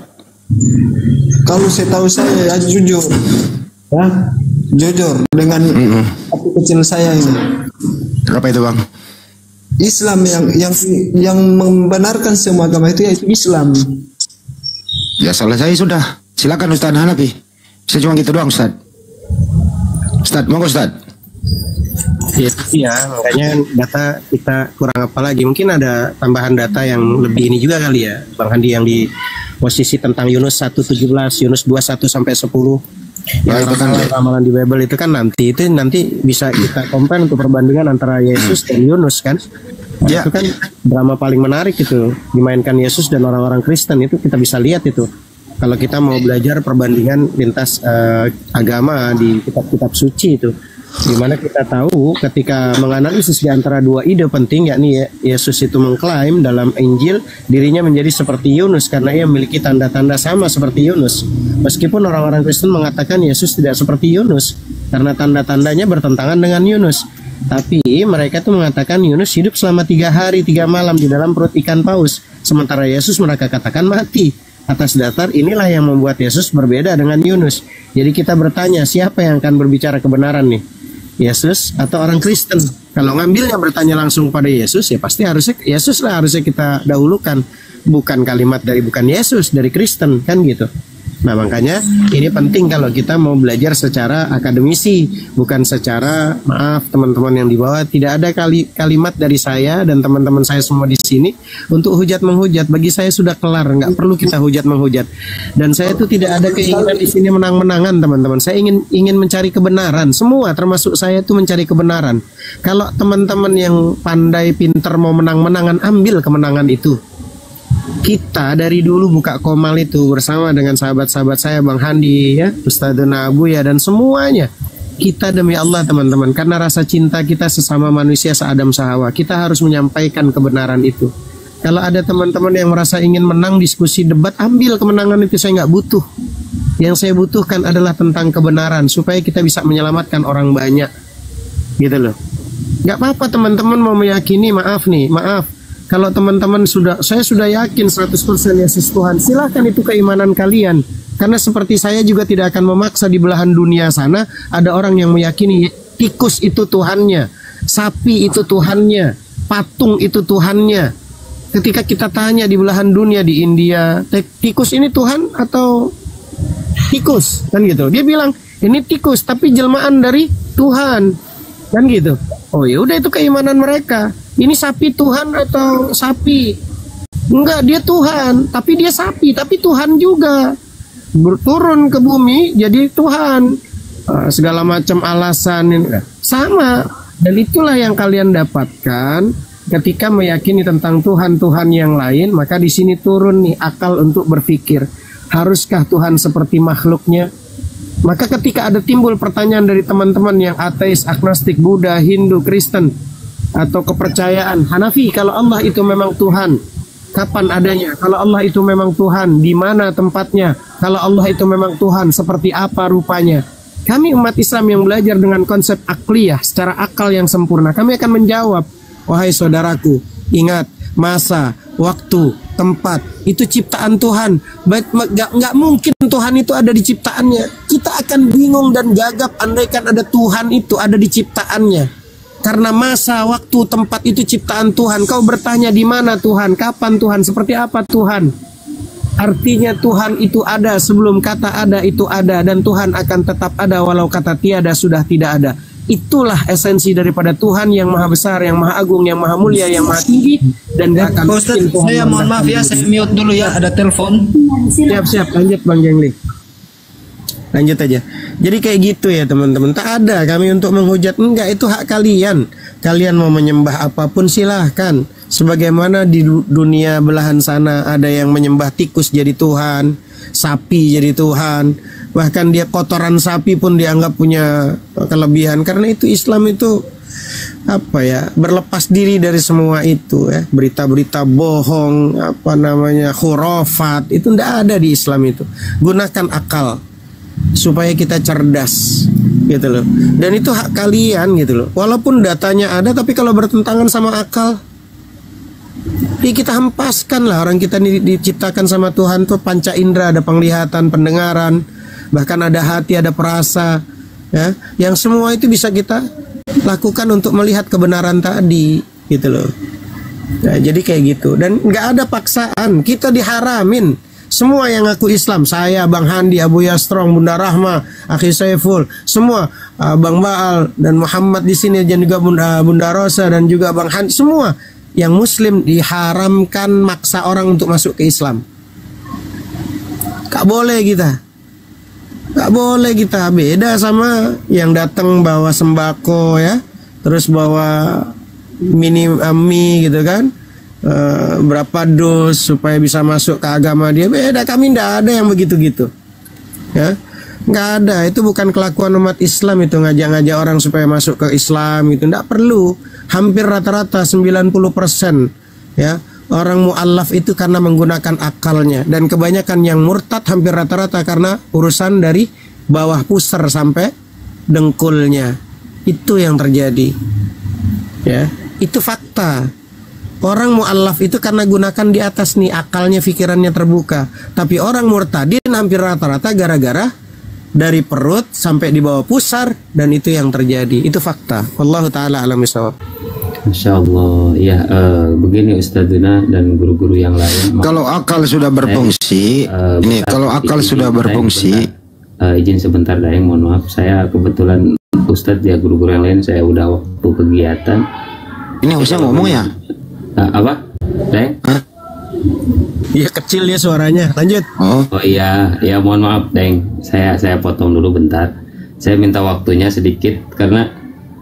Kalau setahu saya ya jujur, ya jujur dengan hati kecil saya ini. Apa itu bang? Islam yang membenarkan semua agama itu yaitu Islam. Ya selesai sudah. Silakan Ustaz Hanafi. Saya cuma gitu doang Ustaz. Ustaz, monggo Ustaz. Ya, makanya data kita kurang apa lagi. Mungkin ada tambahan data yang lebih ini juga kali ya, Bang Handi, yang di posisi tentang Yunus 1:17, Yunus 21 sampai 10. Ya, itu kan ramalan di Bible itu kan nanti bisa kita compare untuk perbandingan antara Yesus dan Yunus kan. Nah, ya. Itu kan drama paling menarik itu, dimainkan Yesus dan orang-orang Kristen, itu kita bisa lihat itu. Kalau kita mau belajar perbandingan lintas agama di kitab-kitab suci itu, dimana kita tahu ketika menganalisis di antara dua ide penting, yakni Yesus itu mengklaim dalam Injil dirinya menjadi seperti Yunus karena ia memiliki tanda-tanda sama seperti Yunus, meskipun orang-orang Kristen mengatakan Yesus tidak seperti Yunus karena tanda-tandanya bertentangan dengan Yunus. Tapi mereka itu mengatakan Yunus hidup selama 3 hari 3 malam di dalam perut ikan paus, sementara Yesus mereka katakan mati. Atas dasar inilah yang membuat Yesus berbeda dengan Yunus. Jadi kita bertanya, siapa yang akan berbicara kebenaran nih? Yesus atau orang Kristen? Kalau ngambilnya bertanya langsung pada Yesus, ya pasti harusnya Yesus lah harusnya kita dahulukan, bukan kalimat dari bukan Yesus, dari Kristen kan gitu. Nah makanya ini penting kalau kita mau belajar secara akademisi, bukan secara maaf teman-teman yang di bawah, tidak ada kalimat dari saya dan teman-teman saya semua di sini untuk hujat menghujat. Bagi saya sudah kelar, nggak perlu kita hujat menghujat. Dan saya itu tidak ada keinginan di sini menang-menangan teman-teman. Saya ingin mencari kebenaran. Semua termasuk saya itu mencari kebenaran. Kalau teman-teman yang pandai pinter mau menang-menangan, ambil kemenangan itu. Kita dari dulu buka Komal itu bersama dengan sahabat-sahabat saya, Bang Handi ya, Ustadzuna Abu ya, dan semuanya. Kita demi Allah teman-teman, karena rasa cinta kita sesama manusia seadam sehawa, kita harus menyampaikan kebenaran itu. Kalau ada teman-teman yang merasa ingin menang diskusi debat, ambil kemenangan itu, saya nggak butuh. Yang saya butuhkan adalah tentang kebenaran, supaya kita bisa menyelamatkan orang banyak. Gitu loh. Nggak apa-apa teman-teman mau meyakini, maaf. Kalau teman-teman saya sudah yakin 100% Yesus Tuhan, silahkan itu keimanan kalian. Karena seperti saya juga tidak akan memaksa di belahan dunia sana ada orang yang meyakini tikus itu Tuhannya, sapi itu Tuhannya, patung itu Tuhannya. Ketika kita tanya di belahan dunia, di India, tikus ini Tuhan atau tikus? Kan gitu. Dia bilang ini tikus tapi jelmaan dari Tuhan. Kan gitu. Oh ya udah, itu keimanan mereka. Ini sapi Tuhan atau sapi? Enggak, dia Tuhan, tapi dia sapi, tapi Tuhan juga. Berturun ke bumi jadi Tuhan. Segala macam alasan sama. Dan itulah yang kalian dapatkan ketika meyakini tentang Tuhan-Tuhan yang lain. Maka di sini turun nih akal untuk berpikir, haruskah Tuhan seperti makhluknya? Maka ketika ada timbul pertanyaan dari teman-teman yang ateis, agnostik, Buddha, Hindu, Kristen, atau kepercayaan Hanafi, kalau Allah itu memang Tuhan, kapan adanya? Kalau Allah itu memang Tuhan, di mana tempatnya? Kalau Allah itu memang Tuhan, seperti apa rupanya? Kami umat Islam yang belajar dengan konsep akliyah, secara akal yang sempurna, kami akan menjawab, wahai saudaraku, ingat, masa, waktu, tempat, itu ciptaan Tuhan. Nggak mungkin Tuhan itu ada di ciptaannya. Kita akan bingung dan gagap andaikan ada Tuhan itu ada di ciptaannya. Karena masa, waktu, tempat itu ciptaan Tuhan. Kau bertanya di mana Tuhan, kapan Tuhan, seperti apa Tuhan. Artinya Tuhan itu ada sebelum kata ada itu ada, dan Tuhan akan tetap ada walau kata tiada sudah tidak ada. Itulah esensi daripada Tuhan yang maha besar, yang maha agung, yang maha mulia, yang maha tinggi, dan gak akan Ustaz, saya mohon maaf ya, saya mute dulu ya, ada telepon. Siap, lanjut Bang Jengli. Lanjut aja. Jadi kayak gitu ya teman-teman. Tak ada kami untuk menghujat, enggak, itu hak kalian. Kalian mau menyembah apapun silahkan. Sebagaimana di dunia belahan sana ada yang menyembah tikus jadi Tuhan, sapi jadi Tuhan, bahkan dia kotoran sapi pun dianggap punya kelebihan. Karena itu Islam itu apa ya, berlepas diri dari semua itu ya, berita-berita bohong, apa namanya, khurafat, itu ndak ada di Islam itu. Gunakan akal supaya kita cerdas gitu loh, dan itu hak kalian gitu loh. Walaupun datanya ada, tapi kalau bertentangan sama akal, ya kita hempaskan lah. Orang kita diciptakan sama Tuhan tuh panca indera, ada penglihatan, pendengaran, bahkan ada hati, ada perasa ya, yang semua itu bisa kita lakukan untuk melihat kebenaran tadi gitu loh. Nah, jadi kayak gitu, dan nggak ada paksaan. Kita diharamin. Semua yang ngaku Islam, saya, Bang Handi, Abu Yastrong, Bunda Rahma, Akhi Saiful, semua, Bang Baal dan Muhammad di sini, dan juga Bunda Rosa dan juga Bang Handi, semua yang Muslim diharamkan maksa orang untuk masuk ke Islam. Gak boleh kita. Gak boleh kita. Beda sama yang datang bawa sembako ya, terus bawa mie gitu kan, berapa dos supaya bisa masuk ke agama dia. Beda, kami ndak ada yang begitu-gitu ya, nggak ada. Itu bukan kelakuan umat Islam, itu ngajak-ngajak orang supaya masuk ke Islam, itu ndak perlu. Hampir rata-rata 90% ya orang mu'allaf itu karena menggunakan akalnya, dan kebanyakan yang murtad hampir rata-rata karena urusan dari bawah pusar sampai dengkulnya. Itu yang terjadi ya, itu fakta. Orang mu'allaf itu karena gunakan di atas nih, akalnya, pikirannya terbuka. Tapi orang murtadin hampir rata-rata gara-gara dari perut sampai di bawah pusar, dan itu yang terjadi. Itu fakta. Wallahu ta'ala a'lam bishawab. Masya Allah. Ya, begini Ustadzuna dan guru-guru yang lain. Kalau akal sudah berfungsi, ini kalau akal sudah berfungsi. Izin sebentar Daeng, mohon maaf. Saya kebetulan Ustadz ya, guru-guru yang lain saya udah waktu kegiatan. Ini harusnya ngomong ya? Apa? Daeng? Iya, kecil ya suaranya. Lanjut. Oh iya, ya mohon maaf Daeng. Saya potong dulu bentar. Saya minta waktunya sedikit karena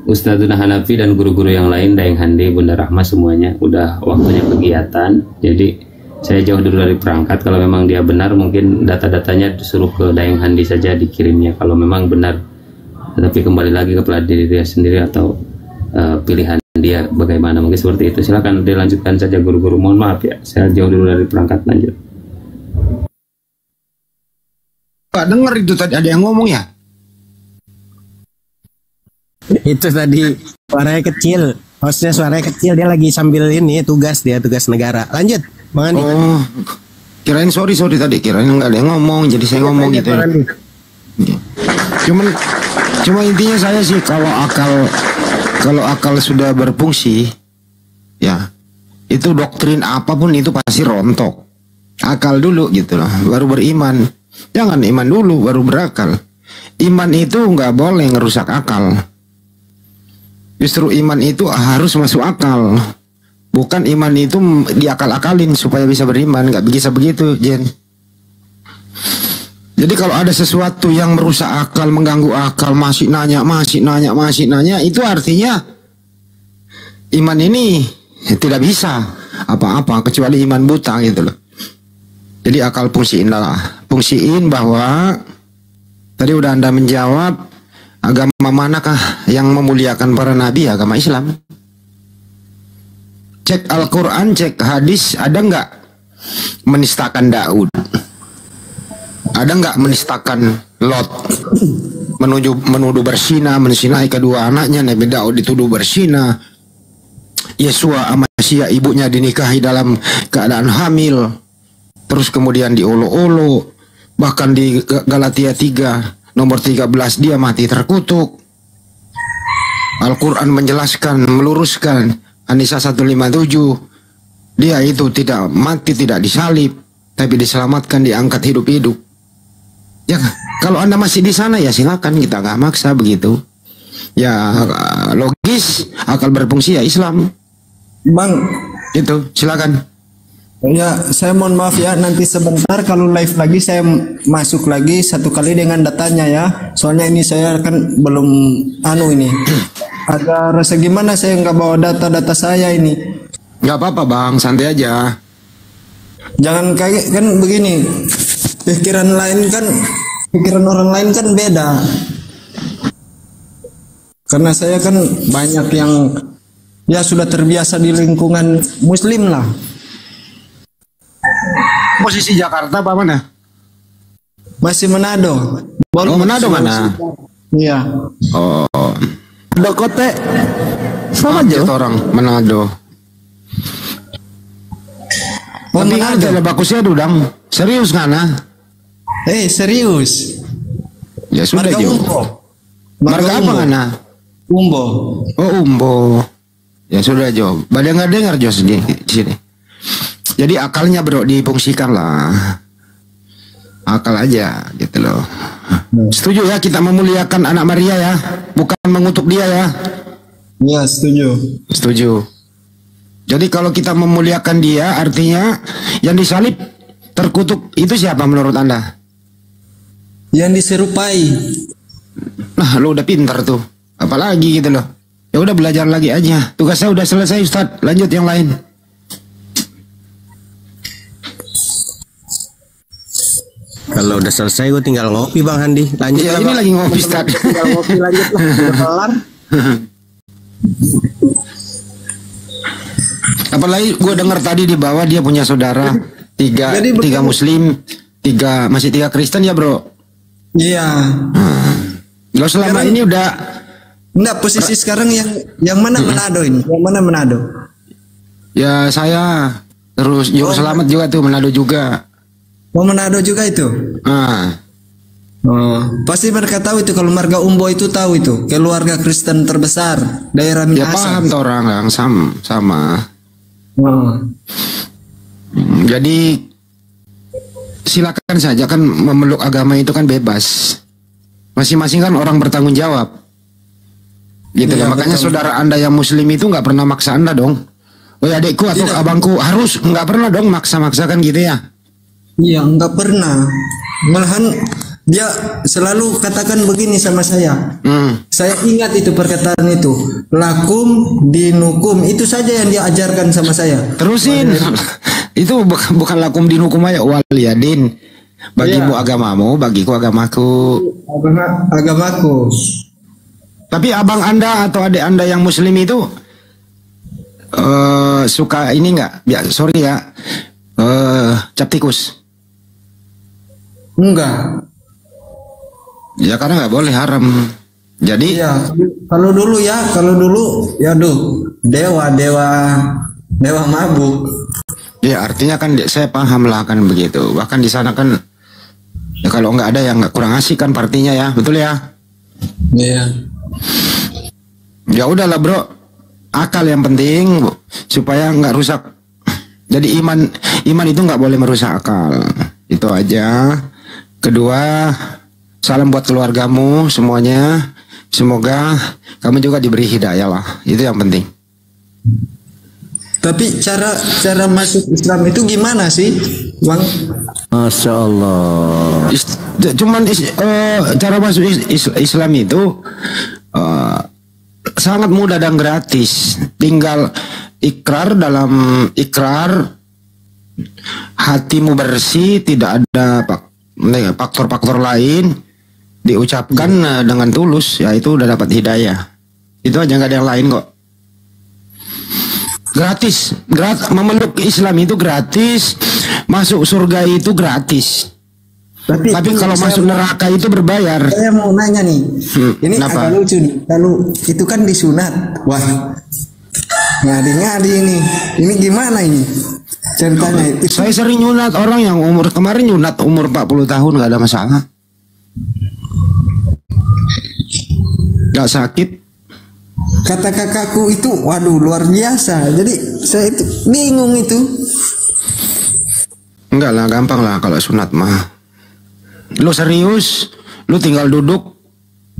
Ustadzuna Hanafi dan guru-guru yang lain, Daeng Handi, Bunda Rahma, semuanya udah waktunya kegiatan. Jadi saya jauh dulu dari perangkat. Kalau memang dia benar, mungkin data-datanya disuruh ke Daeng Handi saja dikirimnya kalau memang benar. Tapi kembali lagi kepada diri dia sendiri atau pilihan dia bagaimana, mungkin seperti itu. Silakan dilanjutkan saja guru-guru. Mohon maaf ya, saya jauh dulu dari perangkat. Lanjut. Pak, dengar itu tadi ada yang ngomong ya? Itu tadi suaranya kecil, hostnya suaranya kecil, dia lagi sambil ini tugas negara. Lanjut Bang Andi. Oh, kirain sorry tadi, kirain nggak ada yang ngomong, jadi saya ngomong gitu ya. Cuma intinya saya sih, kalau akal sudah berfungsi ya, itu doktrin apapun itu pasti rontok. Akal dulu gitu loh, baru beriman. Jangan iman dulu baru berakal. Iman itu nggak boleh ngerusak akal. Justru iman itu harus masuk akal. Bukan iman itu diakal-akalin supaya bisa beriman. Nggak bisa begitu, Jen. Jadi kalau ada sesuatu yang merusak akal, mengganggu akal, masih nanya, itu artinya iman ini tidak bisa apa-apa kecuali iman buta gitu loh. Jadi akal fungsiin bahwa tadi udah Anda menjawab, agama manakah yang memuliakan para nabi? Agama Islam. Cek Al-Quran, cek hadis, ada nggak menistakan Daud? Ada nggak menistakan Lot? Menuduh berzina, menzinai kedua anaknya. Nabi Daud dituduh berzina. Yesua Amasya ibunya dinikahi dalam keadaan hamil. Terus kemudian diolo-olo. Bahkan di Galatia 3 nomor 13 dia mati terkutuk. Al-Quran menjelaskan, meluruskan. An-Nisa 157, dia itu tidak mati, tidak disalib, tapi diselamatkan, diangkat hidup-hidup. Ya, kalau Anda masih di sana ya silakan, kita nggak maksa begitu. Ya logis, akal berfungsi ya Islam. Bang, itu silakan. ya saya mohon maaf ya, nanti sebentar kalau live lagi saya masuk lagi satu kali dengan datanya ya. Soalnya ini saya kan belum ini. Agak rasa gimana saya nggak bawa data-data saya ini. Nggak apa-apa bang, santai aja. Jangan kayak kan begini, pikiran orang lain kan beda. Karena saya kan banyak yang ya sudah terbiasa di lingkungan Muslim lah. Posisi Jakarta apa mana? Masih Manado. Oh, Manado mana? Iya. Oh. Dokote sama aja orang Manado. Oh, tapi Manado. ada bagusnya dudang. Serius ngana? Serius. Ya sudah Marga Jo. Umbo. Marga apa ngana? Umbo. Oh Umbo. Ya sudah Jo. Badai nggak dengar Jo di sini. Jadi akalnya bro difungsikan lah. Akal aja gitu loh. Setuju ya kita memuliakan anak Maria ya, bukan mengutuk dia ya. Ya setuju. Setuju. Jadi kalau kita memuliakan dia artinya yang disalib terkutuk itu siapa menurut Anda? Yang diserupai. Nah lu udah pintar tuh. Apalagi gitu loh. Ya udah belajar lagi aja. Tugas saya udah selesai Ustadz. Lanjut yang lain. Kalau udah selesai gue tinggal ngopi Bang Handi. Lanjut Ya, lah, ini Bang. lagi ngopi Ustadz. Tinggal ngopi lanjut lah. Udah kelar. Apalagi gue dengar tadi di bawah dia punya saudara tiga Muslim, masih tiga Kristen ya bro. Iya. Lo selama ini udah enggak posisi sekarang yang mana Manado ini? Yang mana Manado? ya saya terus Juru Selamat juga tuh Manado juga. Oh Manado juga itu. Pasti mereka tahu itu kalau marga Umbo itu tahu itu keluarga Kristen terbesar daerah Ya Minahasa. paham tuh orang yang sama. Jadi silakan saja kan memeluk agama itu kan bebas. Masing-masing kan orang bertanggung jawab. Gitu Iya, ya. Makanya betul. saudara Anda yang Muslim itu nggak pernah maksa Anda dong. Oh ya adikku atau Tidak. abangku harus nggak pernah dong maksa-maksakan gitu ya. Iya, enggak pernah. Malahan dia selalu katakan begini sama saya. Saya ingat itu perkataan itu. Lakum dinukum. Itu saja yang dia ajarkan sama saya. Terusin. Itu bukan lakum dinukum aja waliyadin. Bagimu agamamu, bagiku agamaku. Agamaku. Tapi abang Anda atau adik Anda yang Muslim itu suka ini nggak? Ya, sorry ya. Cap tikus. Enggak. Ya karena nggak boleh haram. Jadi Iya, kalau dulu ya dewa mabuk. ya artinya kan saya paham lah kan begitu. Bahkan di sana kan ya kalau nggak ada yang nggak kurang asik kan partinya ya, betul ya? Iya. Ya udahlah bro, akal yang penting supaya nggak rusak. Jadi iman itu nggak boleh merusak akal. Itu aja. Kedua, salam buat keluargamu semuanya. Semoga kamu juga diberi hidayah lah. Itu yang penting. Tapi cara masuk Islam itu gimana sih, Bang? Masya Allah. Cara masuk Islam itu sangat mudah dan gratis. Tinggal ikrar hatimu bersih, tidak ada faktor-faktor lain, diucapkan dengan tulus, ya itu udah dapat hidayah. Itu aja, nggak ada yang lain kok. Gratis. Memeluk Islam itu gratis. Masuk surga itu gratis. Tapi kalau masuk neraka itu berbayar. Saya mau nanya nih. Ini kenapa? agak lucu nih. Kalau itu kan disunat. Wah. Ngadi-ngadi ini. Ini gimana ini? Ceritanya itu. Saya sering nyunat orang yang kemarin nyunat umur 40 tahun nggak ada masalah. Nggak sakit. Kata kakakku itu, waduh luar biasa. Jadi saya itu bingung itu. Enggak lah, gampang lah kalau sunat mah. Lu serius, lu tinggal duduk,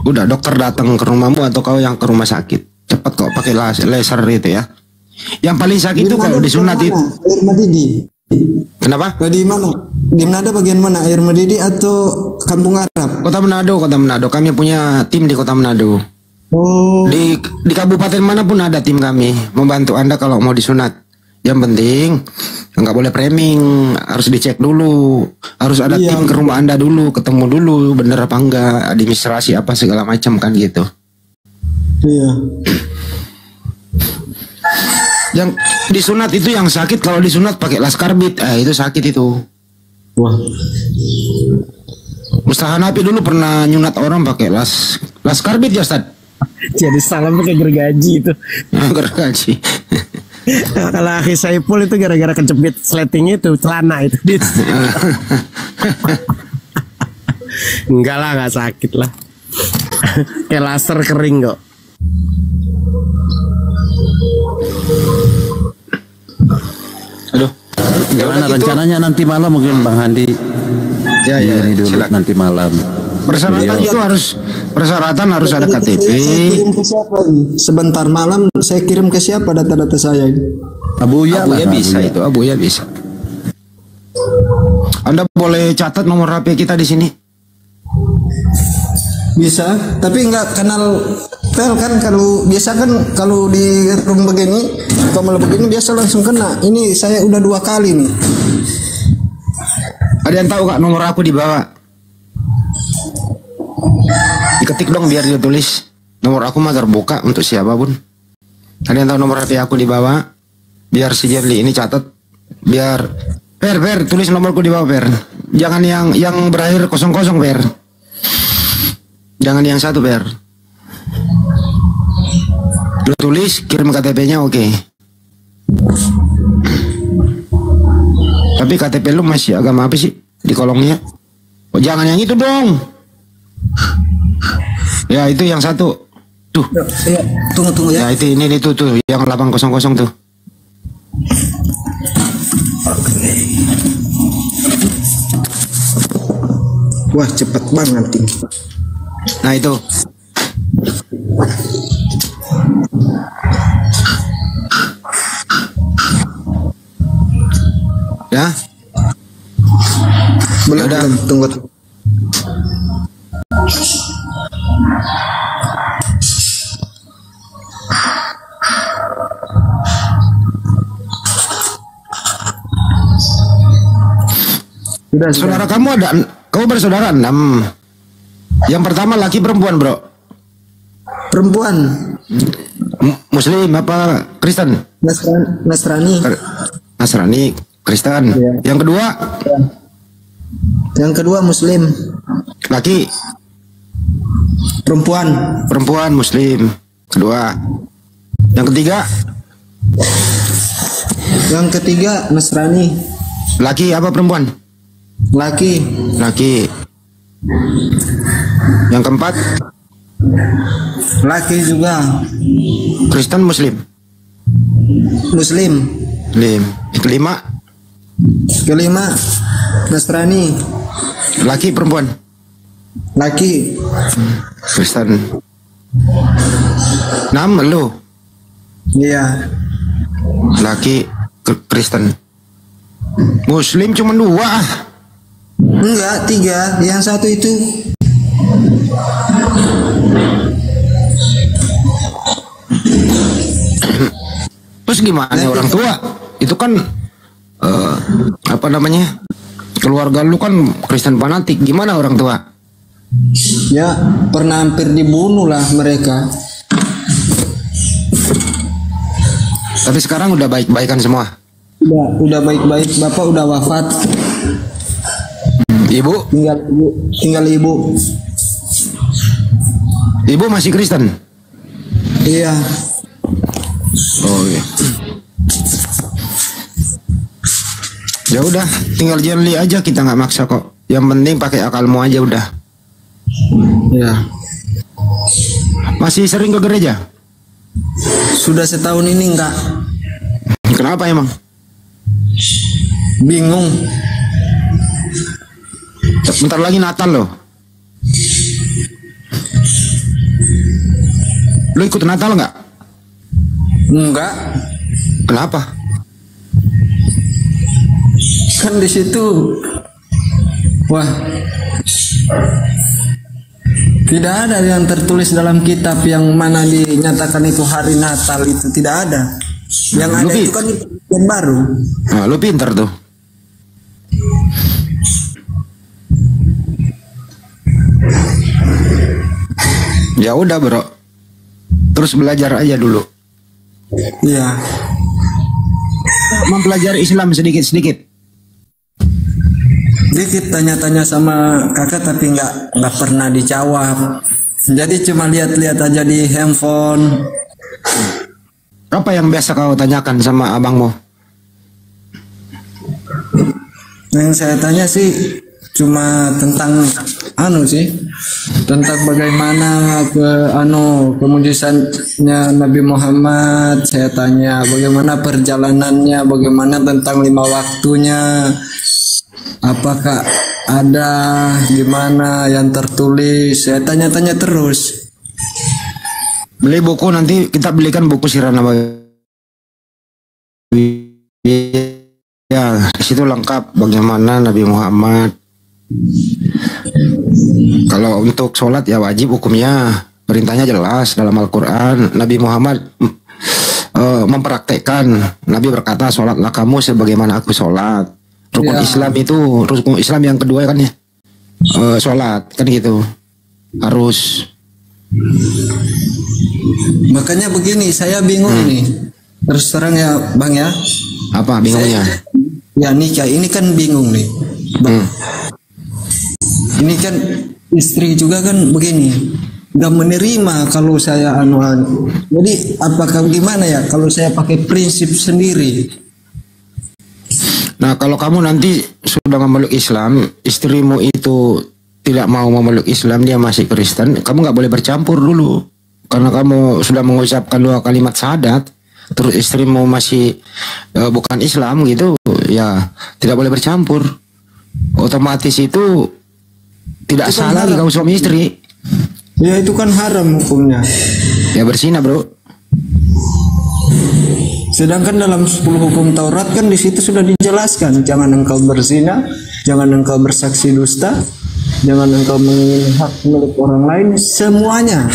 udah dokter datang ke rumahmu atau kau yang ke rumah sakit. Cepat kok pakai laser itu ya. Yang paling sakit itu kalau disunat itu. Air mendidih. Kenapa? Di mana? Di Manado bagian mana? Air mendidih atau Kampung Arab? Kota Manado. Kami punya tim di Kota Manado. Oh. Di kabupaten manapun ada tim kami membantu Anda kalau mau disunat. Yang penting nggak boleh framing, harus dicek dulu, harus ada tim ke rumah Anda dulu, ketemu dulu bener apa enggak, administrasi apa segala macam kan gitu. Iya. Yang disunat itu yang sakit kalau disunat pakai laskarbit, itu sakit itu. Wah. Ustaz Hanafi dulu pernah nyunat orang pakai laskarbit ya Ustaz. Jadi salam pakai gergaji itu. Gergaji. Kalau akhi Saiful itu gara-gara kejepit sleting itu celana itu. Enggak lah, nggak sakit lah. Kayak laser kering kok. Aduh. Gimana rencananya nanti malam mungkin Bang Handi? Ya, ini dulu silakan. nanti malam. Persyaratan itu harus ada KTP. Saya kirim ke siapa ini? Sebentar malam saya kirim ke siapa data-data saya ini? Abuya bisa itu, Abuya bisa. Anda boleh catat nomor HP kita di sini. Bisa, tapi nggak kenal tel kan. Kalau biasa kan kalau di room begini, kalau begini biasa langsung kena. Ini saya udah 2 kali nih. Ada yang tahu Kak nomor aku di bawah? Diketik dong biar dia tulis. Nomor aku mah terbuka untuk siapapun. Ada yang tahu nomor HP aku di bawah? Biar si Jerly ini catat. Biar Per tulis nomorku di bawah Per. Jangan yang berakhir 00 Per. Jangan yang 1 Per. Lu tulis, kirim KTP-nya oke. Tapi KTP lu masih agama apa sih di kolongnya? Oh, jangan yang itu dong. Ya itu yang 1. Tuh. Ya, tunggu ya. Ya itu ini tuh yang 800 tuh. Wah cepet banget nih. Nah itu. Ya. Belum, tunggu. Saudara kamu kamu bersaudara 6. Yang pertama laki perempuan bro? Perempuan. Muslim apa Kristen? Nasrani. Nasrani, Kristen. Ya. Yang kedua? Yang kedua Muslim. Laki? Perempuan Muslim. Kedua. Yang ketiga? Yang ketiga Nasrani. Laki apa perempuan? Laki. Yang keempat? Laki juga. Kristen Muslim. Kelima? Nasrani. Laki perempuan? Laki. Kristen. 6 lu? Iya. Laki Kristen. Muslim cuma 2. Enggak, 3. Yang 1 itu. Terus gimana orang tua? Itu kan apa namanya? Keluarga lu kan Kristen fanatik. Gimana orang tua? Ya, pernah hampir dibunuh lah mereka. Tapi sekarang udah baik-baikan semua. Udah baik-baik. Bapak udah wafat. Ibu? Tinggal ibu. Ibu masih Kristen? Iya. Oh iya. Ya udah, tinggal jeli aja, kita nggak maksa kok. Yang penting pakai akalmu aja udah. Ya. Masih sering ke gereja? Sudah setahun ini enggak. Kenapa emang? Bingung. Bentar lagi Natal loh. Lo ikut Natal nggak? Enggak. Kenapa? Kan di situ, wah, tidak ada yang tertulis dalam kitab yang mana dinyatakan itu hari Natal, itu tidak ada. Yang ada itu kan yang baru. Nah, lu pinter tuh. Ya udah bro, terus belajar aja dulu. Iya. Mempelajari Islam sedikit-sedikit. Dikit tanya-tanya sama kakak tapi nggak pernah dijawab. Jadi cuma lihat-lihat aja di handphone. Apa yang biasa kau tanyakan sama abangmu? Yang saya tanya sih cuma tentang tentang bagaimana kemujizatnya Nabi Muhammad. Saya tanya bagaimana perjalanannya, bagaimana tentang 5 waktunya. Apakah ada gimana yang tertulis? Saya tanya-tanya terus. Beli buku, nanti kita belikan buku Sirah Nabawi. Ya, di situ lengkap bagaimana Nabi Muhammad. Kalau untuk sholat ya wajib hukumnya, perintahnya jelas dalam Al-Quran. Nabi Muhammad mempraktekkan. Nabi berkata, sholatlah kamu sebagaimana aku sholat. Rukun Islam itu, rukun Islam yang kedua kan ya, sholat kan gitu, harus. Makanya begini, saya bingung nih. Terus terang ya Bang ya. Apa bingungnya? Ya nikah ini kan bingung nih. Ini kan istri juga kan begini, nggak menerima kalau saya Jadi apakah gimana ya kalau saya pakai prinsip sendiri? Nah, kalau kamu nanti sudah memeluk Islam, istrimu itu tidak mau memeluk Islam, dia masih Kristen, kamu nggak boleh bercampur dulu. Karena kamu sudah mengucapkan 2 kalimat syahadat, terus istrimu masih bukan Islam gitu, ya tidak boleh bercampur. Otomatis itu tidak itu salah lagi kamu suami istri. Ya itu kan haram hukumnya. Ya berzina bro. Sedangkan dalam 10 hukum Taurat kan di situ sudah dijelaskan, jangan engkau berzina, jangan engkau bersaksi dusta, jangan engkau menginginkan hak milik orang lain, semuanya.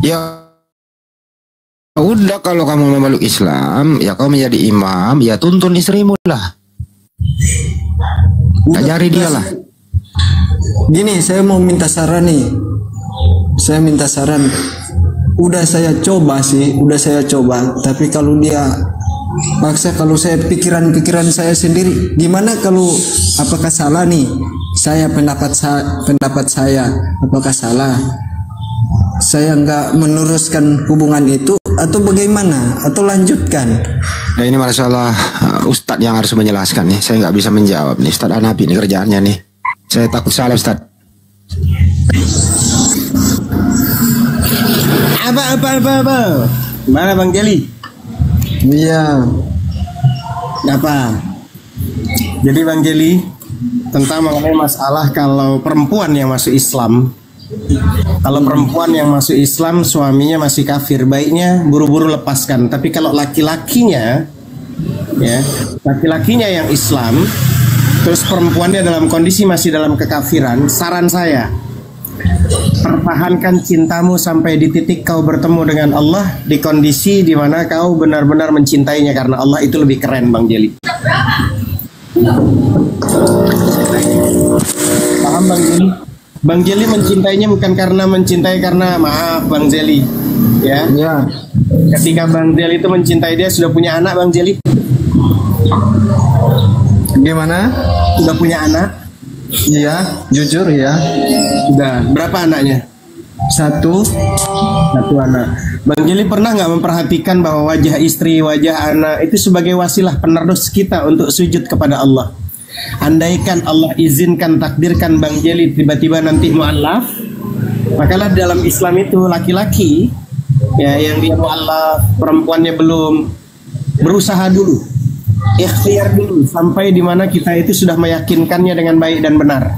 Ya udah, kalau kamu memeluk Islam, ya kau menjadi imam, ya tuntun istrimu lah. Ajari dia lah. Gini, saya mau minta saran nih. Saya minta saran. Udah saya coba, tapi kalau dia maksa, kalau saya pikiran saya sendiri, gimana kalau apakah salah nih? Pendapat saya, apakah salah? Saya nggak meneruskan hubungan itu atau bagaimana? Atau lanjutkan? Nah, ini masalah Ustadz yang harus menjelaskan nih. Saya nggak bisa menjawab nih. Ustadz Hanafi ini kerjaannya nih. Saya takut salah Ustadz. Apa? Gimana Bang Jeli? Iya. Apa? Jadi Bang Jeli, tentang mengenai masalah kalau perempuan yang masuk Islam, kalau perempuan yang masuk Islam suaminya masih kafir, baiknya buru-buru lepaskan. Tapi kalau laki-lakinya, ya, laki-lakinya yang Islam, terus perempuannya dalam kondisi masih dalam kekafiran, saran saya, pertahankan cintamu sampai di titik kau bertemu dengan Allah di kondisi di mana kau benar-benar mencintainya, karena Allah itu lebih keren Bang Jeli. Paham Bang Jeli? Bang Jeli mencintainya bukan karena maaf Bang Jeli, ya. Ya. Ketika Bang Jeli itu mencintai dia sudah punya anak Bang Jeli? Gimana? Sudah punya anak? Iya, jujur ya. Sudah. Berapa anaknya? Satu anak. Bang Jeli pernah nggak memperhatikan bahwa wajah istri, wajah anak itu sebagai wasilah penerus kita untuk sujud kepada Allah? Andaikan Allah izinkan, takdirkan Bang Jeli tiba-tiba nanti mu'allaf, makalah dalam Islam itu laki-laki ya yang dia mu'allaf, perempuannya belum, berusaha dulu, ikhtiar dulu sampai dimana kita itu sudah meyakinkannya dengan baik dan benar.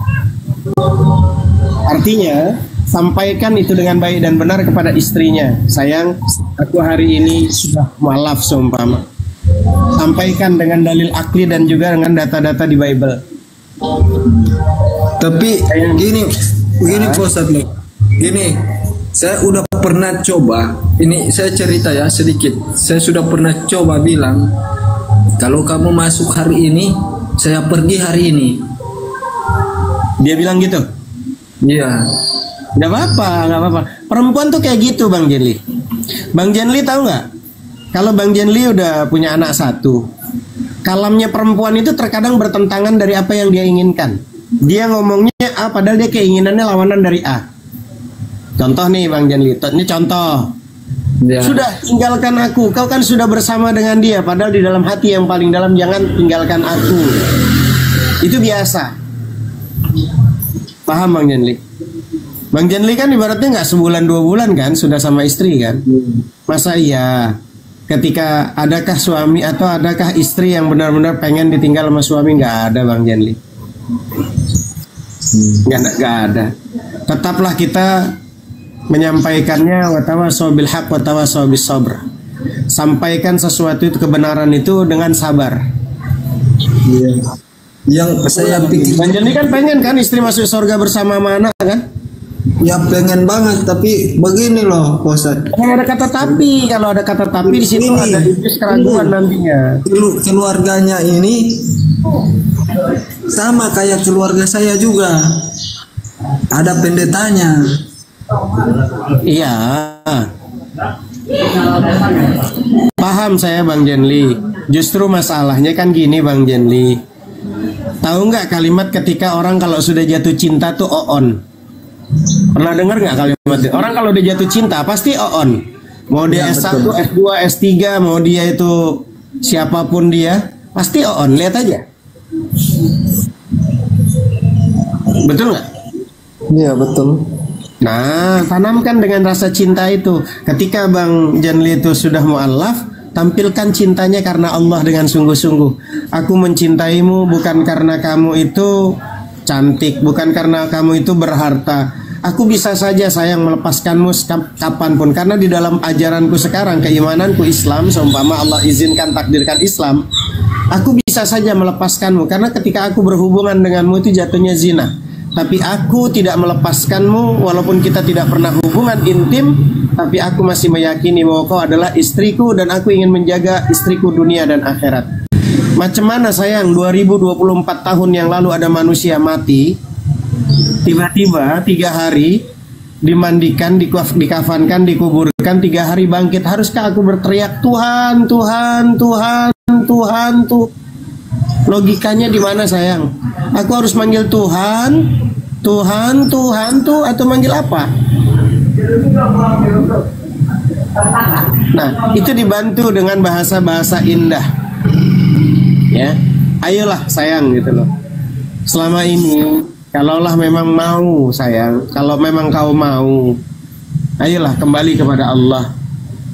Artinya sampaikan itu dengan baik dan benar kepada istrinya. Sayang, aku hari ini sudah mu'allaf seumpama. Sampaikan dengan dalil akli dan juga dengan data-data di Bible. Tapi gini Pak Ustadz nih. Gini, saya udah pernah coba. Ini saya cerita ya sedikit. Saya sudah pernah coba bilang, kalau kamu masuk hari ini, saya pergi hari ini. Dia bilang gitu? Iya. Gak apa-apa. Perempuan tuh kayak gitu Bang Jeli. Bang Jeli tahu nggak? Kalau Bang Jeli udah punya anak satu, kalamnya perempuan itu terkadang bertentangan dari apa yang dia inginkan. Dia ngomongnya A, padahal dia keinginannya lawanan dari A. Contoh nih Bang Jeli, ini contoh. Ya. Sudah tinggalkan aku, kau kan sudah bersama dengan dia, padahal di dalam hati yang paling dalam jangan tinggalkan aku. Itu biasa. Paham Bang Jeli? Bang Jeli kan ibaratnya nggak sebulan 2 bulan kan sudah sama istri kan? Masa iya? Ketika adakah suami atau adakah istri yang benar-benar pengen ditinggal sama suami? Nggak ada Bang Jeli. Nggak ada. Tetaplah kita menyampaikannya watawasau bil haq watawasau bis sabr. Sampaikan sesuatu itu, kebenaran itu dengan sabar. Yang saya pikir, Bang Jeli kan pengen kan istri masuk surga bersama anak kan? ya pengen banget, tapi begini loh Pak Ustadz. Kalau ada kata tapi, di situ ada iblis keraguan nantinya. Keluarganya ini sama kayak keluarga saya juga. Ada pendetanya. Iya. Paham saya Bang Jenli. Justru masalahnya kan gini Bang Jenli. Tahu nggak kalimat ketika orang kalau sudah jatuh cinta tuh on? Pernah dengar nggak kalimat itu? Orang kalau udah jatuh cinta pasti on. Mau dia S1, S2, S3, mau dia itu siapapun dia, pasti on. Lihat aja. Betul nggak? Iya betul. Nah, tanamkan dengan rasa cinta itu. Ketika Bang Janli itu sudah mu'allaf, tampilkan cintanya karena Allah dengan sungguh-sungguh. Aku mencintaimu bukan karena kamu itu cantik, bukan karena kamu itu berharta. Aku bisa saja sayang melepaskanmu kapanpun, karena di dalam ajaranku sekarang, keimananku Islam, seumpama Allah izinkan takdirkan Islam, aku bisa saja melepaskanmu, karena ketika aku berhubungan denganmu itu jatuhnya zina. Tapi aku tidak melepaskanmu walaupun kita tidak pernah hubungan intim, tapi aku masih meyakini bahwa kau adalah istriku dan aku ingin menjaga istriku dunia dan akhirat. Macam mana sayang, 2024 tahun yang lalu ada manusia mati, tiba-tiba 3 hari dimandikan, dikafankan, dikuburkan, 3 hari bangkit. Haruskah aku berteriak Tuhan, Tuhan, Tuhan, Tuhan, Tuhan? Logikanya di mana sayang? Aku harus manggil Tuhan, Tuhan, Tuhan tuh, atau manggil apa? Nah, itu dibantu dengan bahasa-bahasa indah. Ya, ayolah sayang gitu loh. Selama ini, kalaulah memang mau sayang, kalau memang kau mau, ayolah kembali kepada Allah.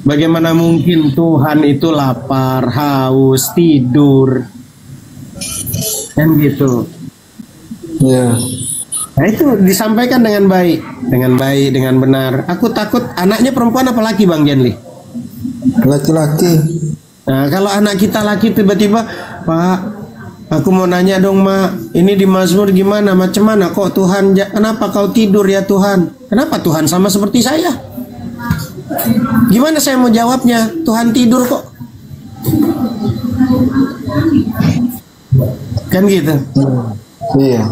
Bagaimana mungkin Tuhan itu lapar, haus, tidur, kan gitu. Ya. Nah itu disampaikan dengan baik, dengan benar. Aku takut anaknya perempuan apa laki Bang Janli? Laki-laki. Nah kalau anak kita laki tiba-tiba, Pak, aku mau nanya dong Mak, ini di Mazmur gimana, macam mana kok Tuhan, kenapa kau tidur ya Tuhan? Kenapa Tuhan sama seperti saya? Gimana saya mau jawabnya? Tuhan tidur kok. Kan gitu. Iya.